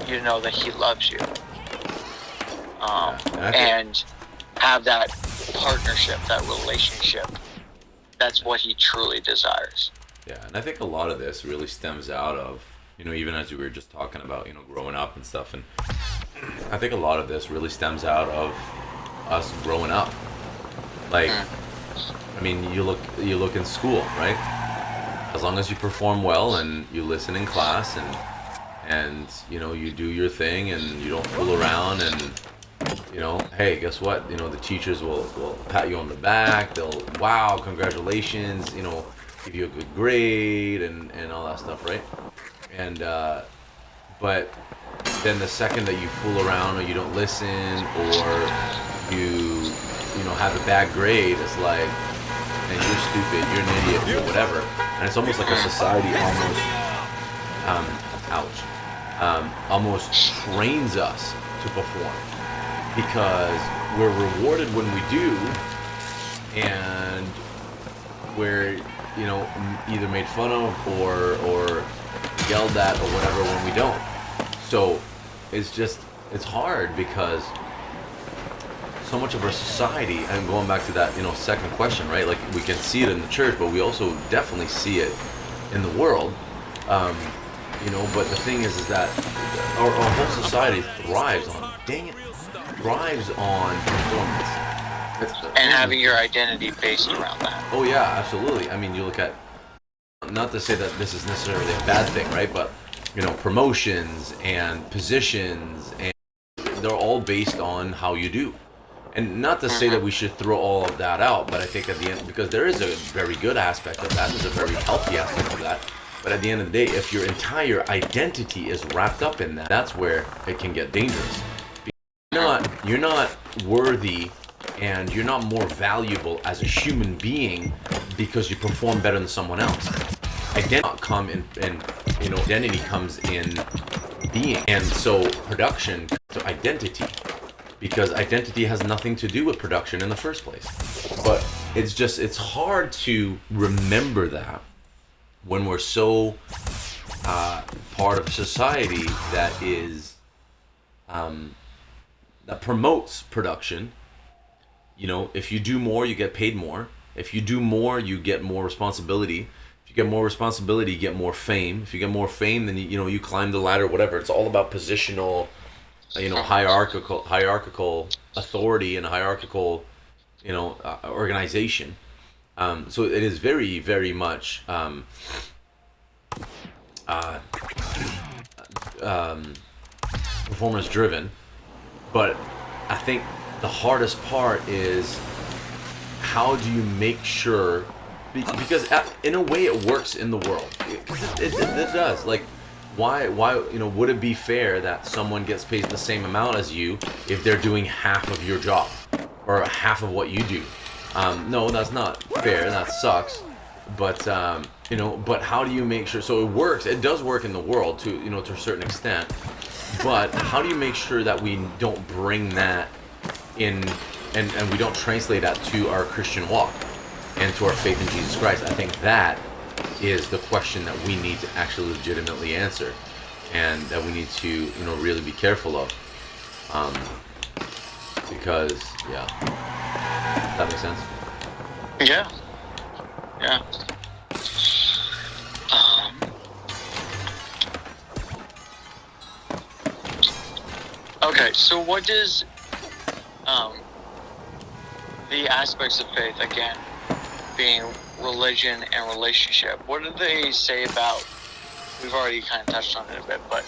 you to know that he loves you, and have that partnership, that relationship. That's what he truly desires. Yeah, and I think a lot of this really stems out of, even as we were just talking about, growing up and stuff. And I think a lot of this really stems out of us growing up. Like, I mean, you look in school, right? As long as you perform well and you listen in class and you do your thing and you don't fool around and, hey, guess what? The teachers will pat you on the back. They'll, wow, congratulations, give you a good grade and all that stuff, right? And but then the second that you fool around or you don't listen or you have a bad grade, it's like, and you're stupid, you're an idiot, or whatever. And it's almost like a society almost trains us to perform, because we're rewarded when we do, and we're either made fun of or yelled at or whatever when we don't. So it's hard because so much of our society, and going back to that second question, right? Like, we can see it in the church, but we also definitely see it in the world. But the thing is that our whole society thrives on, dang it, thrives on performance. And having your identity based around that. Oh yeah, absolutely. I mean, you look at, not to say that this is necessarily a bad thing, right? But promotions and positions, and they're all based on how you do. And not to say that we should throw all of that out, but I think at the end, because there is a very good aspect of that, there's a very healthy aspect of that. But at the end of the day, if your entire identity is wrapped up in that, that's where it can get dangerous. You're not worthy, and you're not more valuable as a human being because you perform better than someone else. Identity comes in being, and so production to identity, because identity has nothing to do with production in the first place. But it's hard to remember that when we're so part of society that is that promotes production. If you do more, you get paid more. If you do more, you get more responsibility. If you get more responsibility, you get more fame. If you get more fame, then you climb the ladder, whatever. It's all about positional, hierarchical authority and hierarchical, organization. So it is very, very much performance driven. But I think the hardest part is, how do you make sure, because in a way it works in the world. It does. Like, why would it be fair that someone gets paid the same amount as you if they're doing half of your job or half of what you do? No, that's not fair. That sucks. But but how do you make sure? So it works. It does work in the world to a certain extent. But how do you make sure that we don't bring that in, and we don't translate that to our Christian walk and to our faith in Jesus Christ? I think that is the question that we need to actually legitimately answer, and that we need to really be careful of. Because that makes sense. Yeah. Okay, so what does the aspects of faith, again, being religion and relationship, what do they say about, we've already kind of touched on it a bit, but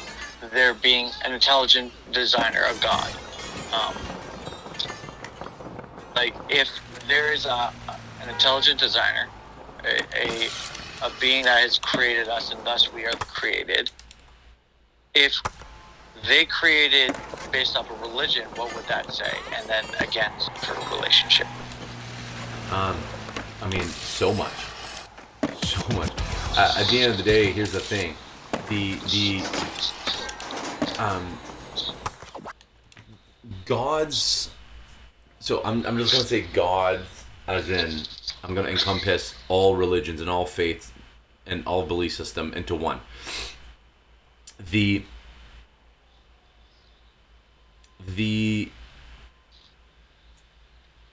there being an intelligent designer of God? Like, if there is an intelligent designer, a being that has created us, and thus we are created, if they created based off of religion, what would that say? And then again, for relationship. I mean, so much. At the end of the day, here's the thing: God's. So I'm just gonna say God, as in I'm gonna encompass all religions and all faiths and all belief system into one. The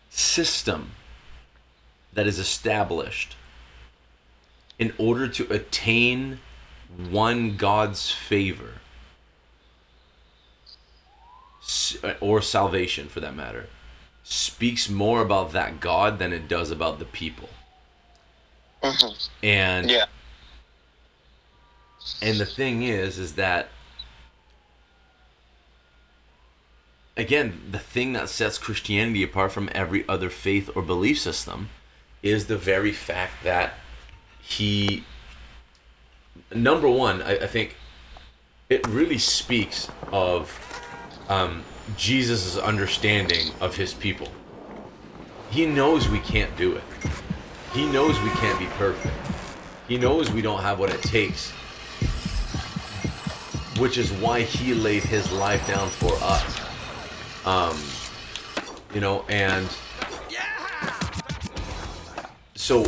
system that is established in order to attain one God's favor, or salvation for that matter, speaks more about that God than it does about the people. And and the thing is that, again, the thing that sets Christianity apart from every other faith or belief system is the very fact that number one, I think it really speaks of Jesus' understanding of his people. He knows we can't do it. He knows we can't be perfect. He knows we don't have what it takes, which is why he laid his life down for us. And so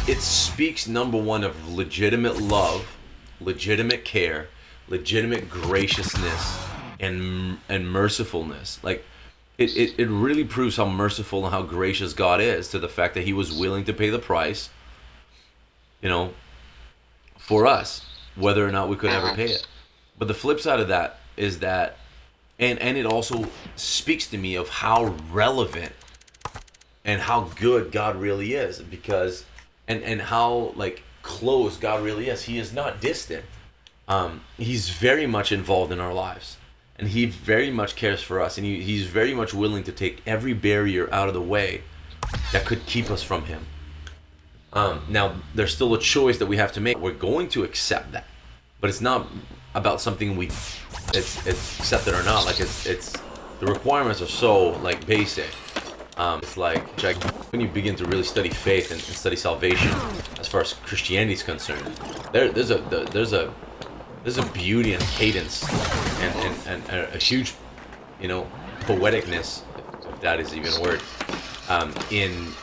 it speaks, number one, of legitimate love, legitimate care, legitimate graciousness, and mercifulness. Like, it really proves how merciful and how gracious God is, to the fact that he was willing to pay the price, for us, whether or not we could ever pay it. But the flip side of that is that, and it also speaks to me of how relevant and how good God really is, because and how like close God really is. He is not distant. He's very much involved in our lives, and he very much cares for us, and he's very much willing to take every barrier out of the way that could keep us from him. Now there's still a choice that we have to make. We're going to accept that, but it's not about something it's accepted or not. Like it's the requirements are so like basic. It's like when you begin to really study faith and study salvation, as far as Christianity is concerned, there's a beauty and cadence and a huge, poeticness, if that is even a word, in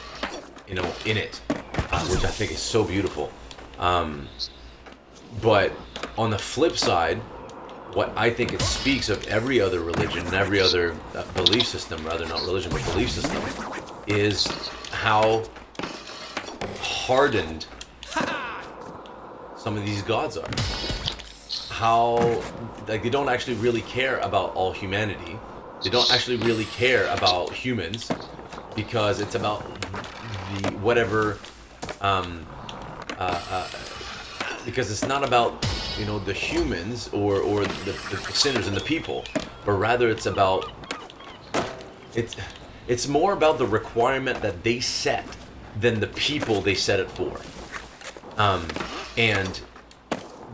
it, which I think is so beautiful. But on the flip side, what I think it speaks of every other religion and every other belief system, rather not religion but belief system, is how hardened some of these gods are. How like they don't actually really care about all humanity. They don't actually really care about humans, because it's about the whatever because it's not about the humans or the sinners and the people, but rather it's about it's more about the requirement that they set than the people they set it for.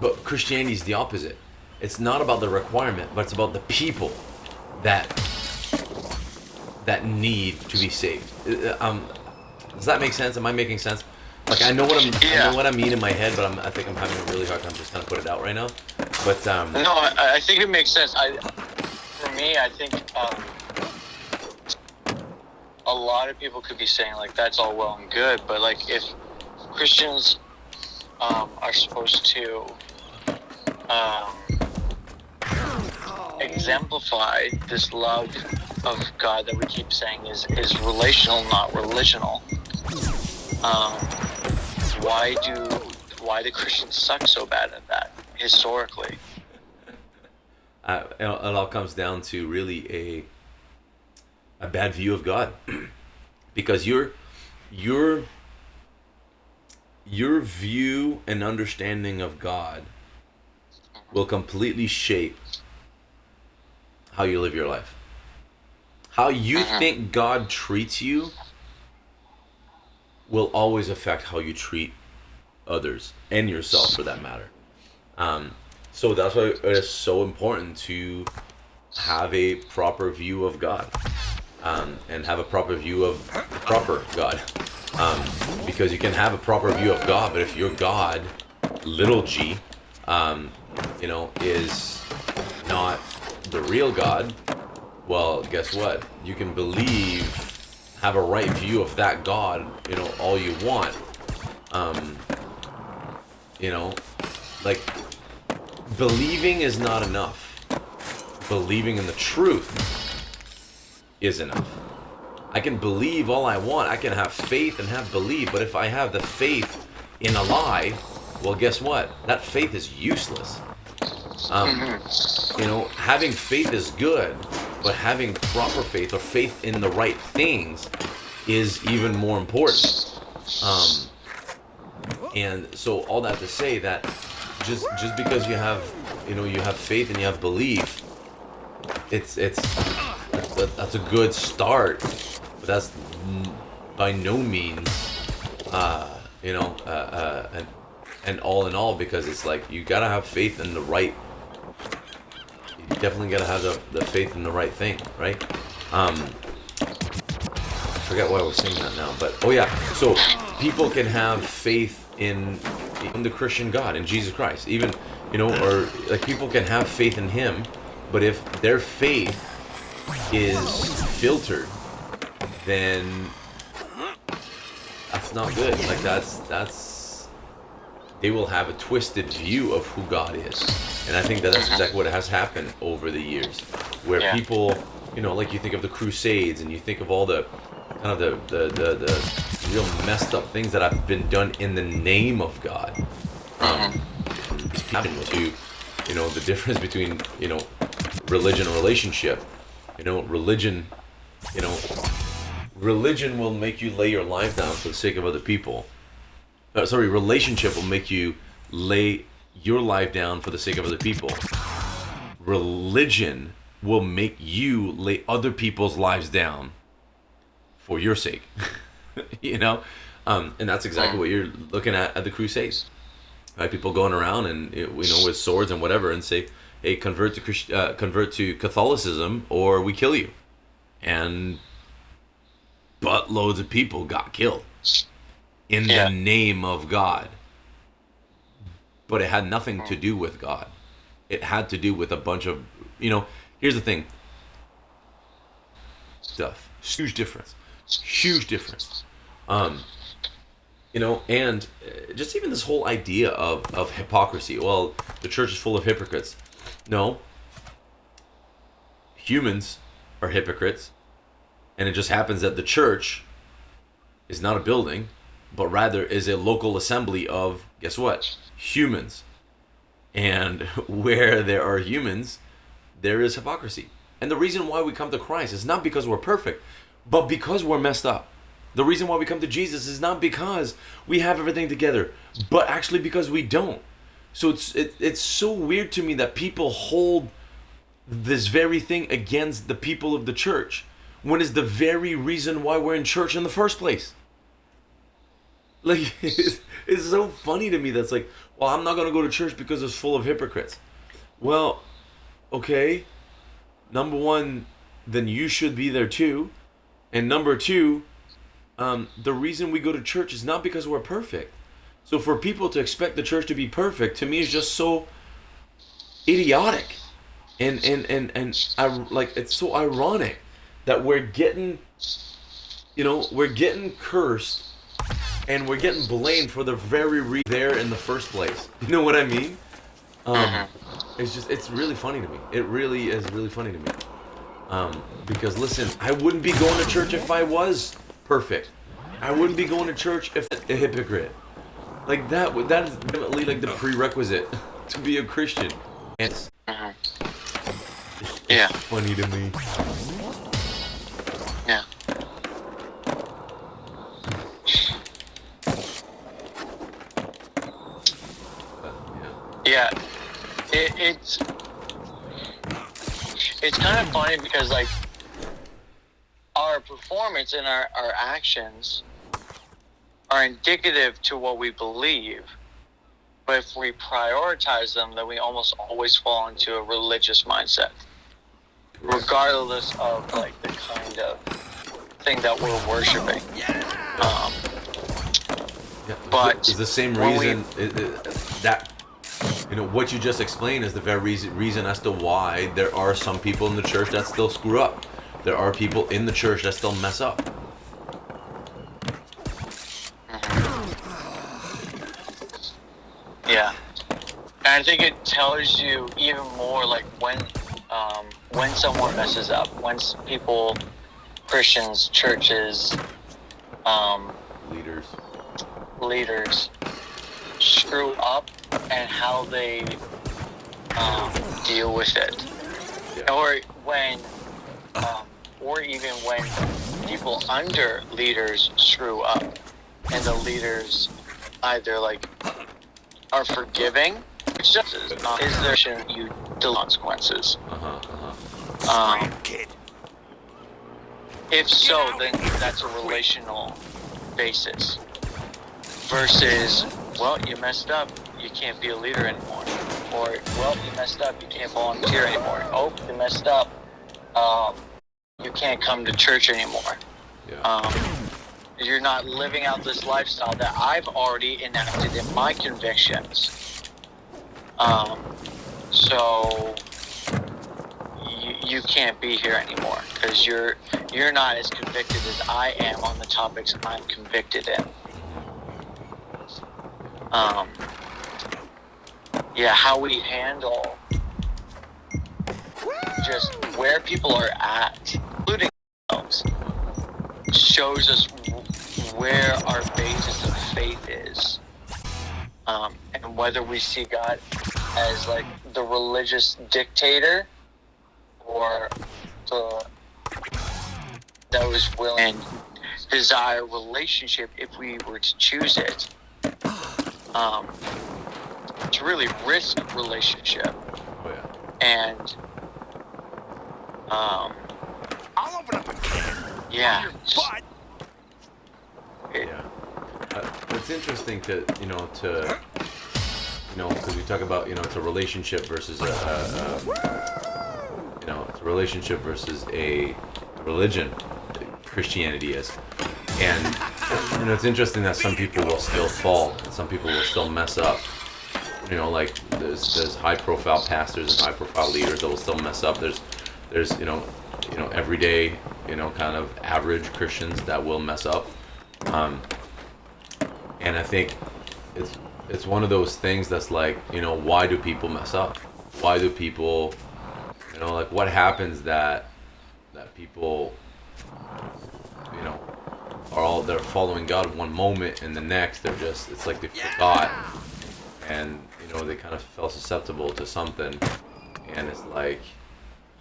But Christianity is the opposite. It's not about the requirement, but it's about the people that need to be saved. Does that make sense? Am I making sense? Like I know what I mean in my head, but I think I'm having a really hard time just kind of put it out right now. But no, I think it makes sense. For me, I think a lot of people could be saying like that's all well and good, but like if Christians are supposed to exemplify this love of God that we keep saying is relational, not religional. Why do Christians suck so bad at that historically? It all comes down to really a bad view of God, because your view and understanding of God will completely shape how you live your life. How you think God treats you will always affect how you treat others and yourself, for that matter. So that's why it is so important to have a proper view of God, and have a proper view of proper God, because you can have a proper view of God, but if your God, little g, is not the real God, well, guess what? You can have a right view of that God, all you want. Like believing is not enough. Believing in the truth is enough. I can believe all I want. I can have faith and have belief, but if I have the faith in a lie, well, guess what? That faith is useless. Having faith is good, but having proper faith or faith in the right things is even more important. And so all that to say that just because you have faith and you have belief, that's a good start, but that's by no means and all in all, because it's like you gotta have faith in the right. You definitely gotta have the faith in the right thing, right? I forget why I was saying that now, but so people can have faith in the Christian God, in Jesus Christ, even or like people can have faith in Him, but if their faith is filtered, then that's not good. Like that's they will have a twisted view of who God is, and I think that's exactly what has happened over the years, where people, like you think of the Crusades, and you think of all the kind of the real messed up things that have been done in the name of God. These to, the difference between, religion and relationship. Religion, religion will make you lay your life down for the sake of other people. Relationship will make you lay your life down for the sake of other people. Religion will make you lay other people's lives down for your sake. And that's exactly what you're looking at the Crusades. Right? People going around and with swords and whatever, and say, "Hey, convert to Catholicism, or we kill you." And buttloads of people got killed in the name of God. But it had nothing to do with God. It had to do with a bunch of, here's the thing. Stuff. Huge difference. And just even this whole idea of hypocrisy. Well, the church is full of hypocrites. No. Humans are hypocrites. And it just happens that the church is not a building, but rather is a local assembly of, guess what? Humans. And where there are humans, there is hypocrisy. And the reason why we come to Christ is not because we're perfect, but because we're messed up. The reason why we come to Jesus is not because we have everything together, but actually because we don't. So it's so weird to me that people hold this very thing against the people of the church, when it's the very reason why we're in church in the first place. Like, it's so funny to me that's like, well, I'm not going to go to church because it's full of hypocrites. Well, okay. Number one, then you should be there too. And number two, the reason we go to church is not because we're perfect. So for people to expect the church to be perfect, to me, is just so idiotic. And I like, it's so ironic that we're getting cursed, and we're getting blamed for the very reason there in the first place. You know what I mean? It's really funny to me. It really is really funny to me. Because listen, I wouldn't be going to church if I was perfect. I wouldn't be going to church if a hypocrite. Like that is definitely like the prerequisite to be a Christian. It's funny to me. Yeah. Yeah. It's kind of funny because, like, our performance and our actions are indicative to what we believe, but if we prioritize them, then we almost always fall into a religious mindset, regardless of like the kind of thing that we're worshiping. But it's the same reason that what you just explained is the very reason as to why there are some people in the church that still screw up. There are people in the church that still mess up. Yeah, and I think it tells you even more, like, when someone messes up, when people, Christians, churches, leaders screw up, and how they deal with it, or even when people under leaders screw up, and the leaders either like are forgiving, which is there shouldn't you the consequences. If so, then that's a relational basis. Versus, well, you messed up, you can't be a leader anymore. Or, well, you messed up, you can't volunteer anymore. Oh, you messed up, you can't come to church anymore. You're not living out this lifestyle that I've already enacted in my convictions. So you can't be here anymore because you're not as convicted as I am on the topics I'm convicted in. How we handle just where people are at, including ourselves, shows us where our basis of faith is, and whether we see God as like the religious dictator, or the that was willing and desire relationship if we were to choose it. To really risk relationship. Oh yeah. And I'll open up a can. yeah, But Yeah. It's interesting to because we talk about it's a relationship versus it's a relationship versus a religion. Christianity is, and it's interesting that some people will still fall, and some people will still mess up. Like there's high profile pastors and high profile leaders that will still mess up. There's everyday kind of average Christians that will mess up. And I think it's one of those things that's like, why do people mess up? Why do people, like what happens that people, they're following God one moment and the next it's like they forgot, and they kind of felt susceptible to something, and it's like,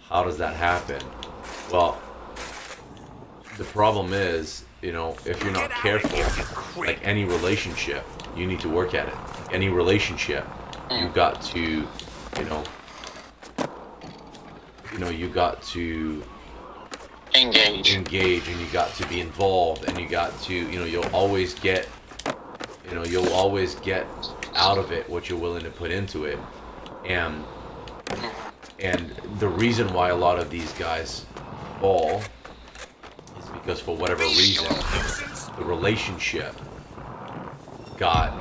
how does that happen? Well, the problem is, if you're not careful, like any relationship, you need to work at it. Any relationship, you've got to, you got to engage, and you got to be involved, and you got to, you'll always get out of it what you're willing to put into it. And the reason why a lot of these guys fall is because for whatever reason the relationship got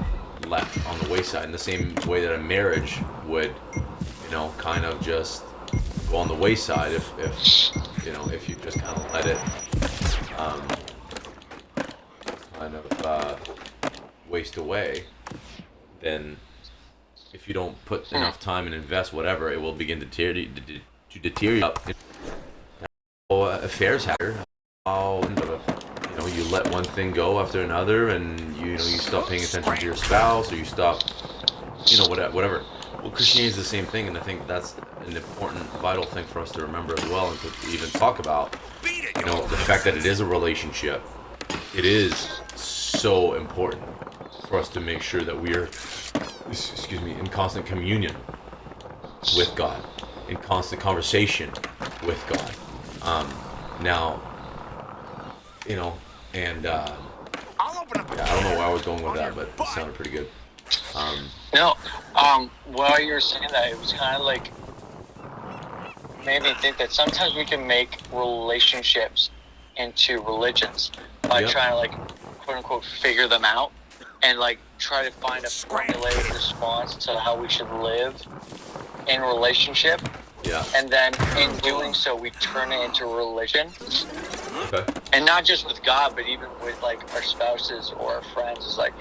left on the wayside, in the same way that a marriage would kind of just go on the wayside if you just kind of let it waste away. Then if you don't put enough time and invest whatever, it will begin to deteriorate. Affairs happen. You let one thing go after another, and you stop paying attention to your spouse, or you stop, whatever. Well, Christianity is the same thing, and I think that's an important, vital thing for us to remember as well, and to even talk about. The fact that it is a relationship. It is so important for us to make sure that we're, in constant communion with God, in constant conversation with God. Now, and I'll open up a I don't know where I was going with that, but it sounded pretty good. No, while you were saying that, it was kind of like, made me think that sometimes we can make relationships into religions by trying to, like, quote unquote, figure them out, and like try to find a formulated response to how we should live in relationship. Yeah. And then in doing so, we turn it into religion. Okay. And not just with God, but even with like our spouses or our friends. It's like,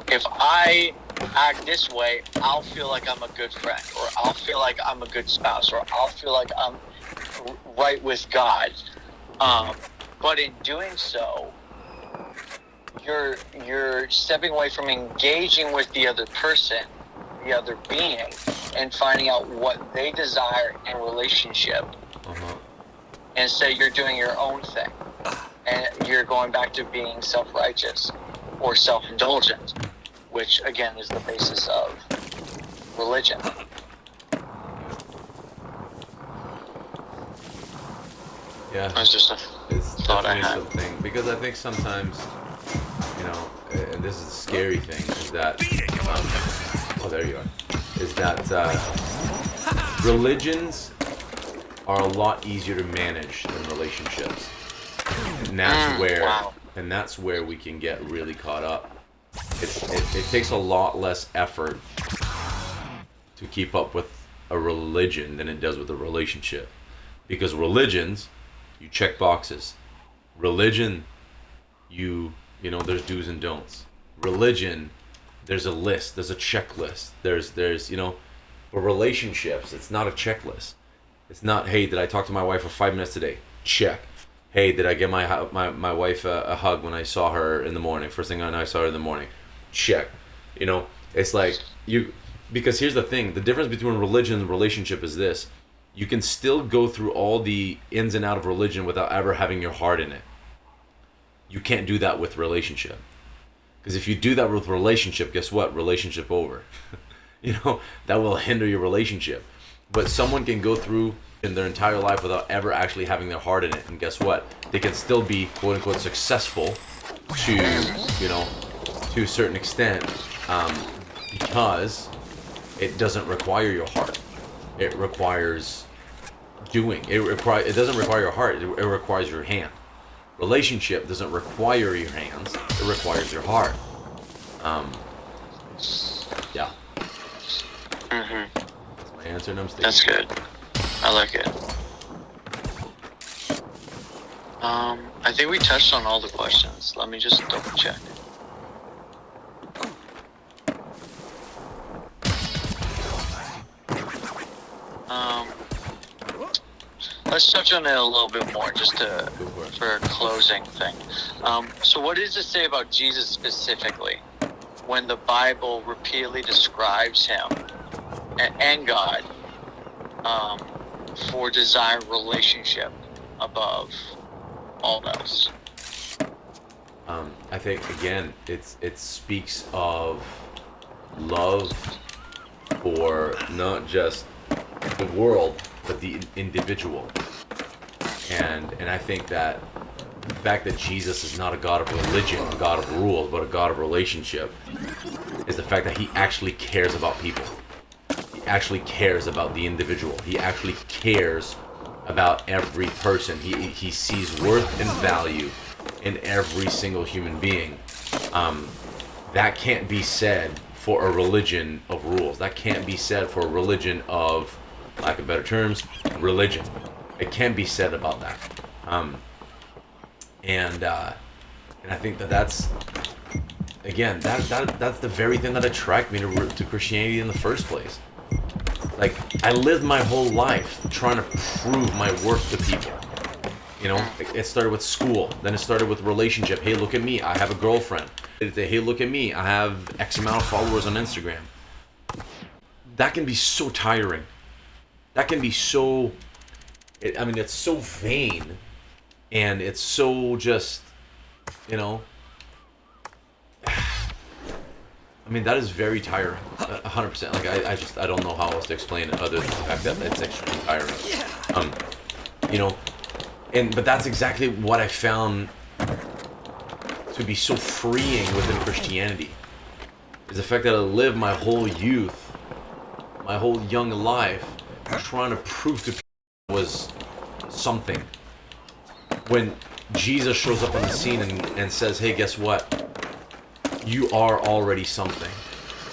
if I act this way, I'll feel like I'm a good friend, or I'll feel like I'm a good spouse, or I'll feel like I'm right with God. But in doing so, you're stepping away from engaging with the other person, the other being, and finding out what they desire in relationship. And so you're doing your own thing, and you're going back to being self-righteous or self-indulgent, which again is the basis of religion. Yeah. That's just a It's thought I definitely had. something, because I think sometimes, and this is the scary thing, is that, oh, there you are, is that religions are a lot easier to manage than relationships, and that's where we can get really caught up. It takes a lot less effort to keep up with a religion than it does with a relationship, because religions, you check boxes. Religion, there's do's and don'ts. Religion, there's a list, there's a checklist. There's but relationships, it's not a checklist. It's not, hey, did I talk to my wife for 5 minutes today? Check. Hey, did I give my wife a hug when I saw her in the morning? First thing I saw her in the morning. Check. It's like because here's the thing: the difference between religion and relationship is this: you can still go through all the ins and out of religion without ever having your heart in it. You can't do that with relationship, because if you do that with relationship, guess what? Relationship over. That will hinder your relationship. But someone can go through in their entire life without ever actually having their heart in it, and guess what? They can still be quote unquote successful to to a certain extent, because it doesn't require your heart. It requires doing. It doesn't require your heart. It requires your hand. Relationship doesn't require your hands. It requires your heart. Yeah. That's my answer, and I'm sticking. That's good. I like it. I think we touched on all the questions. Let me just double check. Let's touch on it a little bit more, just for a closing thing. So what does it say about Jesus specifically when the Bible repeatedly describes him and God for desired relationship above all else? I think again, it speaks of love for not just the world, but the individual. And I think that the fact that Jesus is not a God of religion, a God of rules, but a God of relationship, is the fact that he actually cares about people. He actually cares about the individual. He actually cares about every person. He sees worth and value in every single human being. That can't be said for a religion of rules. That can't be said for a religion of, lack of better terms, religion. It can't be said about that. And I think that's again that's the very thing that attracted me to Christianity in the first place. Like, I lived my whole life trying to prove my worth to people. It started with school, then it started with relationship. Hey, look at me, I have a girlfriend. Hey, look at me, I have X amount of followers on Instagram. That can be so tiring. That can be so, it's so vain, and it's so just, that is very tiring, 100%. Like, I don't know how else to explain it other than the fact that it's extremely tiring. But that's exactly what I found to be so freeing within Christianity, is the fact that I lived my whole youth, my whole young life, trying to prove to people was something. When Jesus shows up on the scene and says, hey, guess what? You are already something.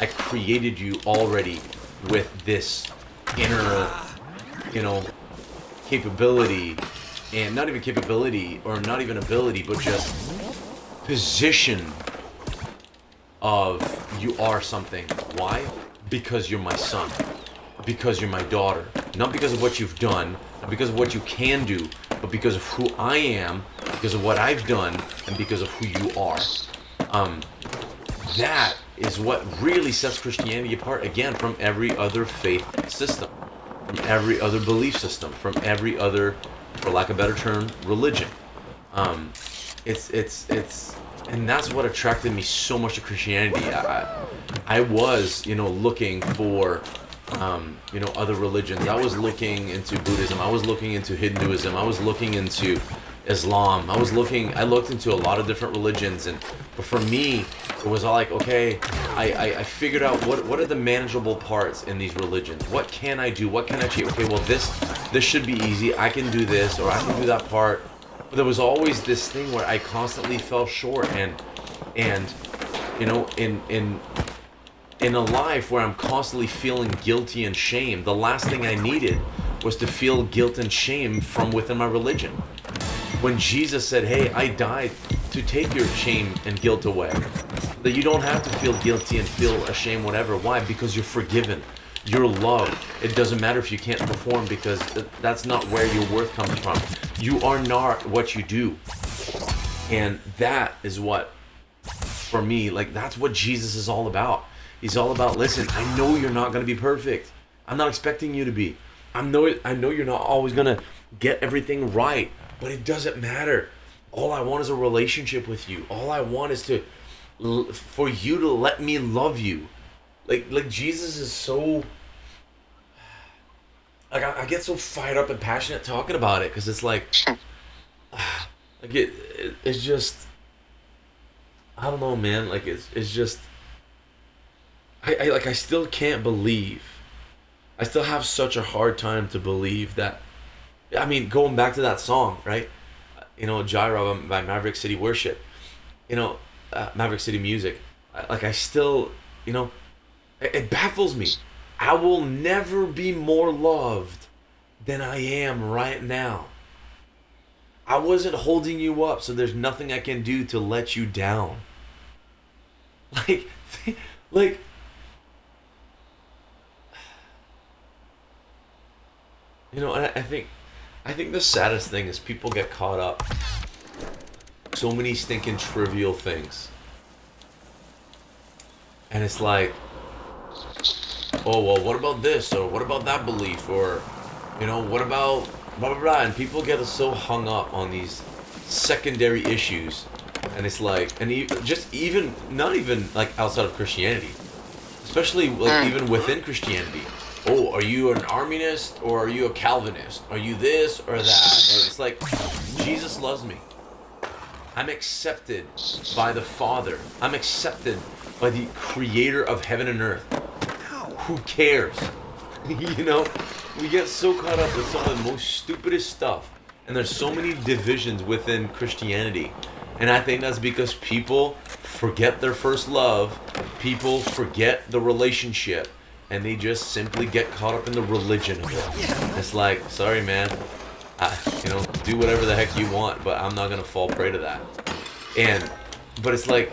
I created you already with this inner, capability, and not even capability, or not even ability, but just position of you are something. Why? Because you're my son. Because you're my daughter. Not because of what you've done, not because of what you can do, but because of who I am, because of what I've done, and because of who you are. That is what really sets Christianity apart, again, from every other faith system, from every other belief system, from every other, for lack of a better term, religion. It's and that's what attracted me so much to Christianity. I was, looking for, other religions. I was looking into Buddhism. I was looking into Hinduism. I was looking into Islam. I looked into a lot of different religions, but for me, it was all like, okay, I figured out what are the manageable parts in these religions. What can I do? What can I achieve? Okay, well, this should be easy. I can do this, or I can do that part. But there was always this thing where I constantly fell short, and in a life where I'm constantly feeling guilty and shame, the last thing I needed was to feel guilt and shame from within my religion. When Jesus said, hey, I died to take your shame and guilt away, that you don't have to feel guilty and feel ashamed, whatever. Why? Because you're forgiven. You're loved. It doesn't matter if you can't perform, because that's not where your worth comes from. You are not what you do. And that is what, for me, like, that's what Jesus is all about. He's all about, listen, I know you're not going to be perfect. I'm not expecting you to be. I know you're not always going to get everything right, but it doesn't matter. All I want is a relationship with you. All I want is for you to let me love you. Like Jesus is so, like I get so fired up and passionate talking about it, because it's like it's just, I don't know, man. Like it's just, I still can't believe. I still have such a hard time to believe that. I mean, going back to that song, right? Gyra by Maverick City Worship. Maverick City Music. I still, it baffles me. I will never be more loved than I am right now. I wasn't holding you up, so there's nothing I can do to let you down. Like, I think the saddest thing is people get caught up so many stinking trivial things. And it's like, oh, well, what about this? Or what about that belief? Or, what about blah, blah, blah. And people get so hung up on these secondary issues. And it's like, and even, not even like outside of Christianity, especially like even within Christianity. Oh, are you an Arminian or are you a Calvinist? Are you this or that? And it's like, Jesus loves me. I'm accepted by the Father. I'm accepted by the Creator of heaven and earth. Who cares? We get so caught up with some of the most stupidest stuff. And there's so many divisions within Christianity. And I think that's because people forget their first love. People forget the relationship. And they just simply get caught up in the religion of it. It's like, sorry, man. Do whatever the heck you want, but I'm not gonna fall prey to that. But it's like,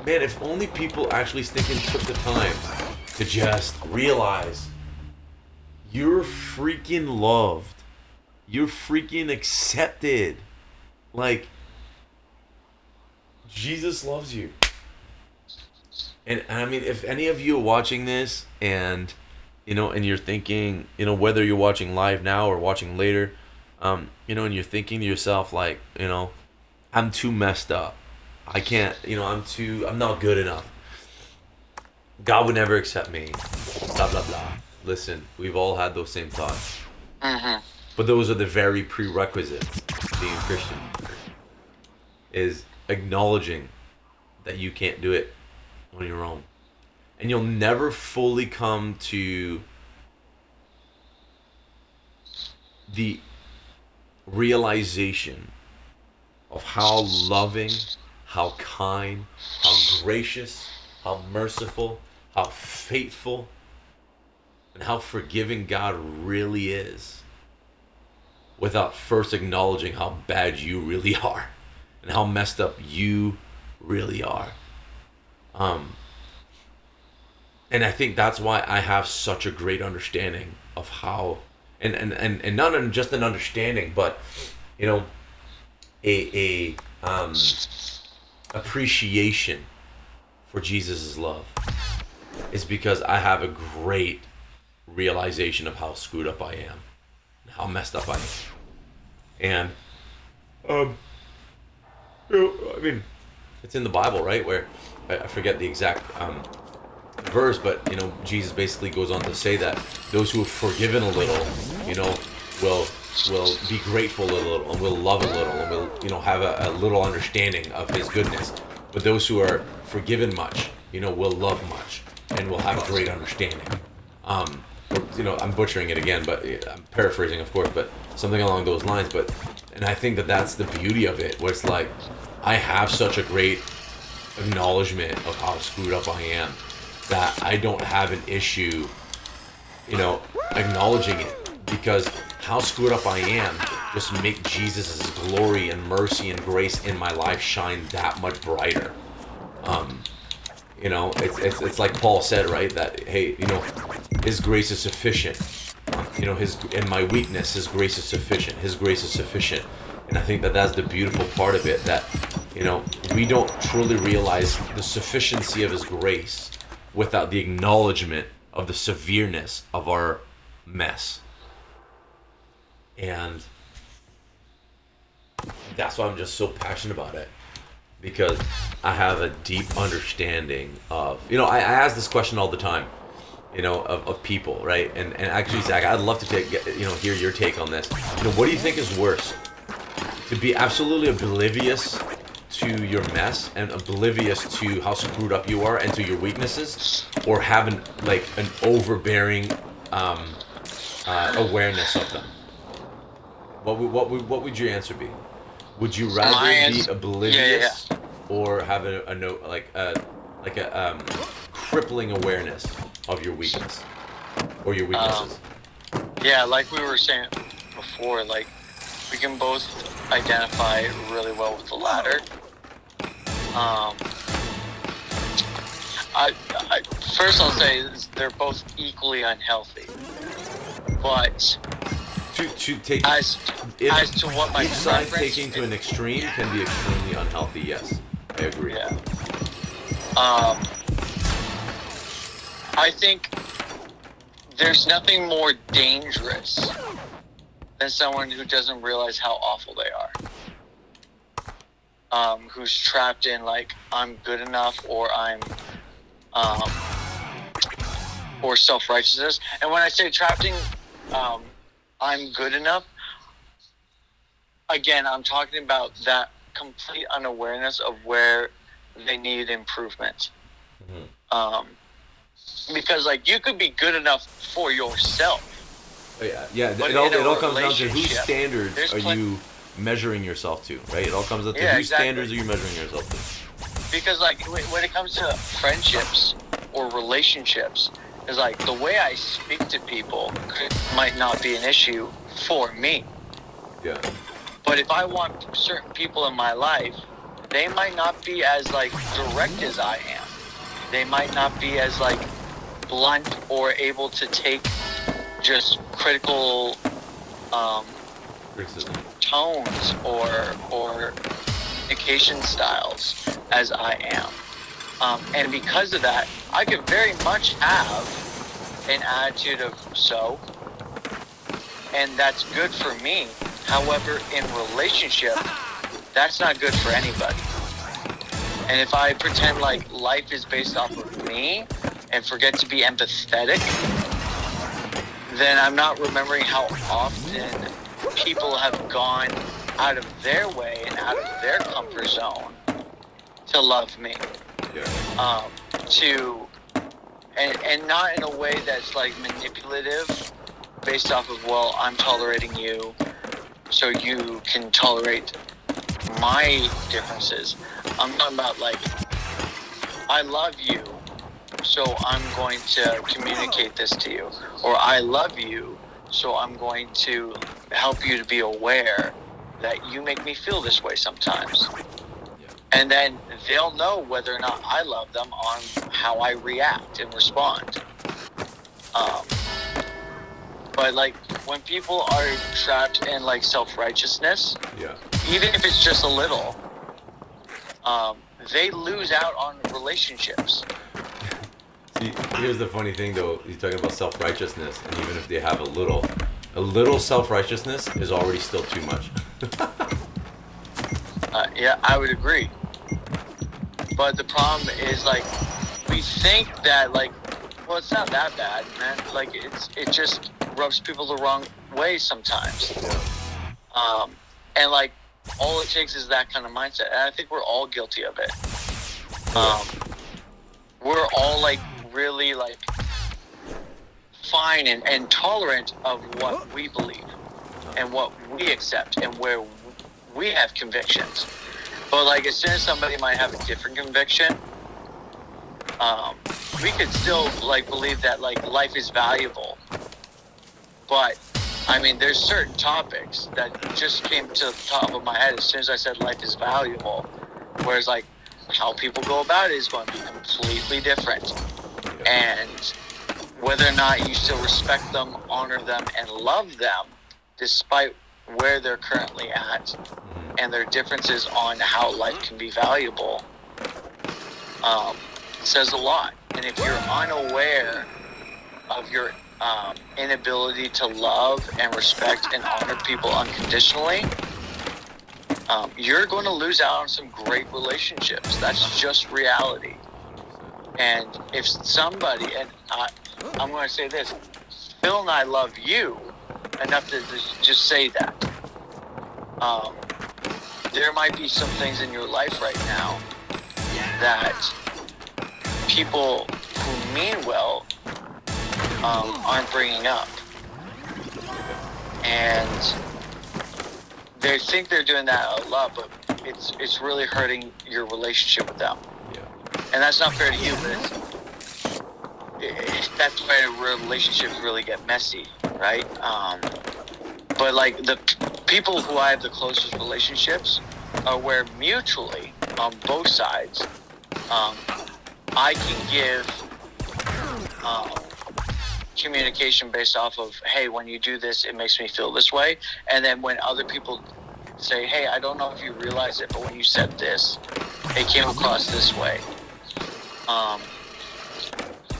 man, if only people actually took the time to just realize you're freaking loved, you're freaking accepted. Like, Jesus loves you. And I mean, if any of you are watching this and you're thinking, whether you're watching live now or watching later, and you're thinking to yourself like, I'm too messed up. I can't, I'm not good enough. God would never accept me. Blah, blah, blah. Listen, we've all had those same thoughts. Mm-hmm. But those are the very prerequisites of being Christian. Is acknowledging that you can't do it on your own. And you'll never fully come to the realization of how loving, how kind, how gracious, how merciful, how faithful, and how forgiving God really is, without first acknowledging how bad you really are and how messed up you really are. And I think that's why I have such a great understanding of how, and not just an understanding, but a appreciation for Jesus' love, is because I have a great realization of how screwed up I am, how messed up I am. And I mean, it's in the Bible, right? Where I forget the exact verse, but Jesus basically goes on to say that those who have forgiven a little, will be grateful a little, and will love a little, and will have a little understanding of His goodness. But those who are forgiven much, will love much, and will have a great understanding. I'm butchering it again, but I'm paraphrasing, of course, but something along those lines. And I think that that's the beauty of it, where it's like, I have such a great acknowledgement of how screwed up I am, that I don't have an issue, acknowledging it, because how screwed up I am just make Jesus' glory and mercy and grace in my life shine that much brighter. It's like Paul said, right? That, hey, His grace is sufficient. In my weakness, His grace is sufficient. His grace is sufficient. And I think that that's the beautiful part of it, that, we don't truly realize the sufficiency of His grace without the acknowledgement of the severeness of our mess. And that's why I'm just so passionate about it, because I have a deep understanding of, I ask this question all the time, of people, right? And actually, Zach, I'd love to hear your take on this. What do you think is worse? To be absolutely oblivious to your mess and oblivious to how screwed up you are and to your weaknesses, or having an overbearing awareness of them? What would your answer be? Would you rather be oblivious or have a crippling awareness of your weakness or your weaknesses? Like we were saying before, like we can both identify really well with the latter. First I'll say they're both equally unhealthy, but to take as to what my each side preference taking to an extreme can be extremely unhealthy. Yes, I agree. Yeah. I think there's nothing more dangerous than someone who doesn't realize how awful they are. Who's trapped in I'm good enough, or I'm or self-righteousness. And when I say trapped in I'm good enough, again, I'm talking about that complete unawareness of where they need improvement. Mm-hmm. Because you could be good enough for yourself. Oh, yeah. It all comes down to whose standards are you measuring yourself to, right? It all comes down to whose standards are you measuring yourself to. Because when it comes to friendships or relationships, is the way I speak to people might not be an issue for me. Yeah. But if I want certain people in my life, they might not be as direct as I am. They might not be as blunt or able to take just critical tones or communication styles as I am. And because of that, I could very much have an attitude of and that's good for me. However, in relationship, that's not good for anybody. And if I pretend life is based off of me and forget to be empathetic, then I'm not remembering how often people have gone out of their way and out of their comfort zone to love me. Yeah. And not in a way that's manipulative, based off of, well, I'm tolerating you so you can tolerate my differences. I'm talking about I love you, so I'm going to communicate this to you. Or I love you, so I'm going to help you to be aware that you make me feel this way sometimes. And then they'll know whether or not I love them on how I react and respond. But when people are trapped in self-righteousness, even if it's just a little, they lose out on relationships. See, here's the funny thing though, you're talking about self-righteousness, and even if they have a little self-righteousness is already still too much. Yeah, I would agree. But the problem is we think that well, it's not that bad, man. It just rubs people the wrong way sometimes. And all it takes is that kind of mindset, and I think we're all guilty of it. We're all really fine and tolerant of what we believe and what we accept and where we have convictions. But as soon as somebody might have a different conviction, we could still believe that life is valuable. But I mean, there's certain topics that just came to the top of my head as soon as I said life is valuable. Whereas how people go about it is going to be completely different. And whether or not you still respect them, honor them, and love them, despite where they're currently at and their differences on how life can be valuable, says a lot. And if you're unaware of your inability to love and respect and honor people unconditionally, you're going to lose out on some great relationships. That's just reality. And if somebody, and I'm going to say this, Phil and I love you enough to just say that. There might be some things in your life right now that people who mean well aren't bringing up. And they think they're doing that out of love, but it's really hurting your relationship with them. Yeah. And that's not fair to you, but that's where relationships really get messy, right? But like the people who I have the closest relationships are where mutually on both sides, I can give communication based off of, hey, when you do this, it makes me feel this way. And then when other people say, hey, I don't know if you realize it, but when you said this, it came across this way.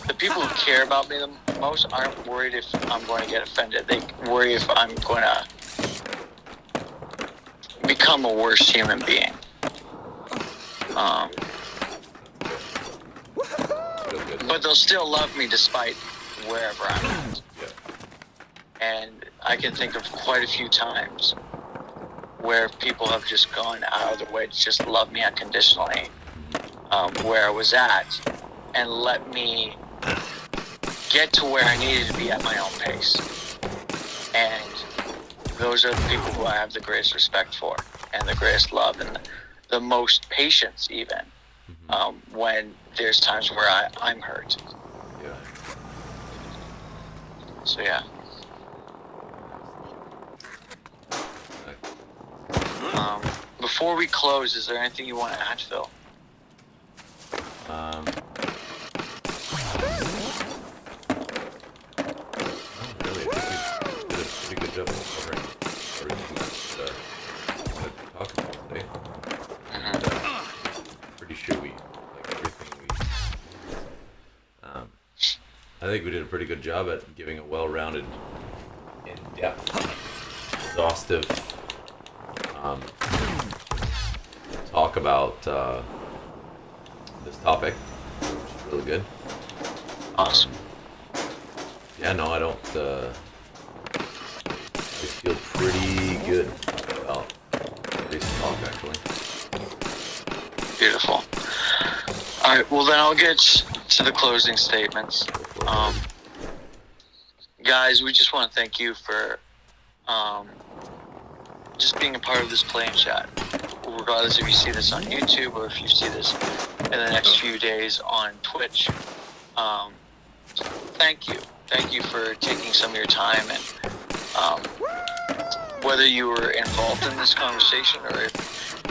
The people who care about me the most aren't worried if I'm going to get offended. They worry if I'm going to become a worse human being. But they'll still love me despite wherever I'm at. And I can think of quite a few times where people have just gone out of their way to just love me unconditionally, where I was at, and let me get to where I needed to be at my own pace. And those are the people who I have the greatest respect for, and the greatest love, and the most patience even, when there's times where I'm hurt. Yeah. So yeah. Before we close, is there anything you want to add, Phil? Really, I think we did a pretty good job of covering everything that I wanted to talk about today. And, pretty sure we, like everything we, I think we did a pretty good job at giving a well-rounded, in-depth, exhaustive talk about this topic, which is really good. Awesome. Yeah, no, I don't. I feel pretty good about this talk, actually. Beautiful. All right, well then I'll get to the closing statements. Guys, we just want to thank you for just being a part of this Play and Chat. Regardless if you see this on YouTube or if you see this in the next few days on Twitch, thank you. Thank you for taking some of your time, and whether you were involved in this conversation or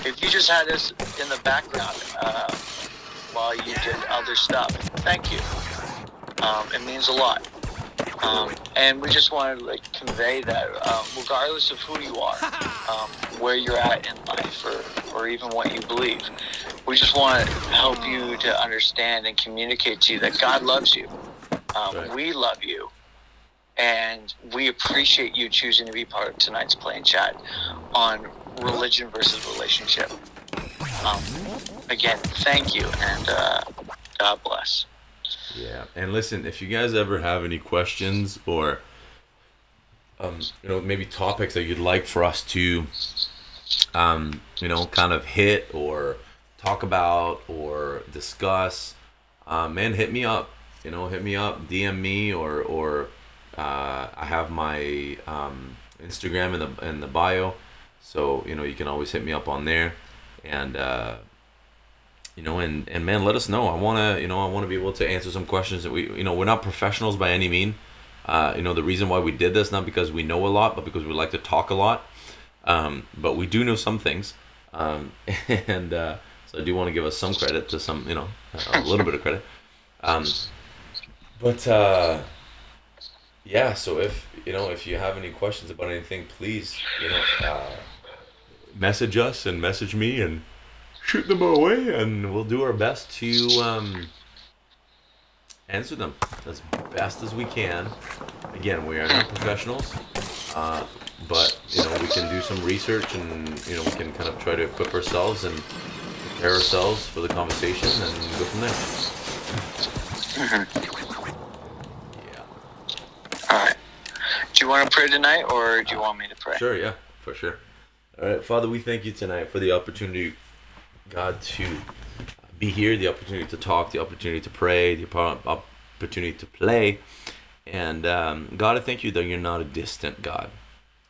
if you just had us in the background while you did other stuff, thank you. It means a lot. And we just want to convey that regardless of who you are, where you're at in life, or even what you believe, we just want to help you to understand and communicate to you that God loves you. Right. We love you, and we appreciate you choosing to be part of tonight's Play and Chat on religion versus relationship. Again, thank you, and God bless. Yeah, and listen, if you guys ever have any questions or maybe topics that you'd like for us to kind of hit or talk about or discuss, man, hit me up. Hit me up, DM me, or I have my Instagram in the bio, so you can always hit me up on there, and and man, let us know. I wanna be able to answer some questions that we're not professionals by any mean. The reason why we did this, not because we know a lot, but because we like to talk a lot. But we do know some things, and so I do want to give us some credit to some, a little bit of credit. But yeah. So if you have any questions about anything, please message us and message me and shoot them our way, and we'll do our best to answer them as best as we can. Again, we are not professionals, but we can do some research, and we can kind of try to equip ourselves and prepare ourselves for the conversation and go from there. Yeah. All right. Do you want to pray tonight, or do you want me to pray? Sure, yeah, for sure. All right, Father, we thank you tonight for the opportunity, God, to be here, the opportunity to talk, the opportunity to pray, the opportunity to play. And God, I thank you that you're not a distant God.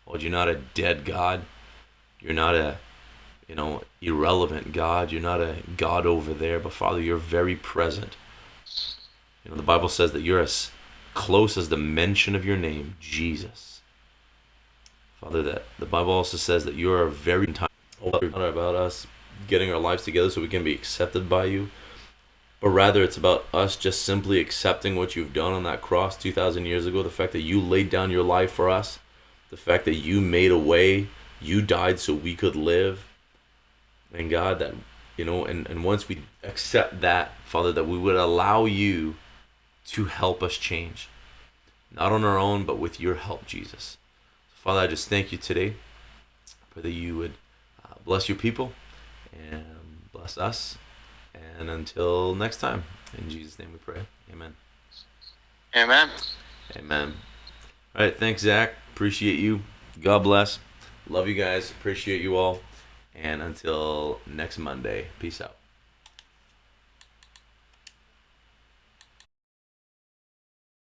Lord, you're not a dead God. You're not a, irrelevant God. You're not a God over there. But Father, you're very present. The Bible says that you're as close as the mention of your name, Jesus. Father, that the Bible also says that you are very time about us getting our lives together so we can be accepted by you, but rather it's about us just simply accepting what you've done on that cross 2,000 years ago, the fact that you laid down your life for us, the fact that you made a way, you died so we could live. And God, that, and once we accept that, Father, that we would allow you to help us change, not on our own, but with your help, Jesus. Father, I just thank you today. Pray that you would bless your people and bless us. And until next time, in Jesus' name we pray. Amen. Amen. Amen. All right, thanks, Zach. Appreciate you. God bless. Love you guys. Appreciate you all. And until next Monday, peace out.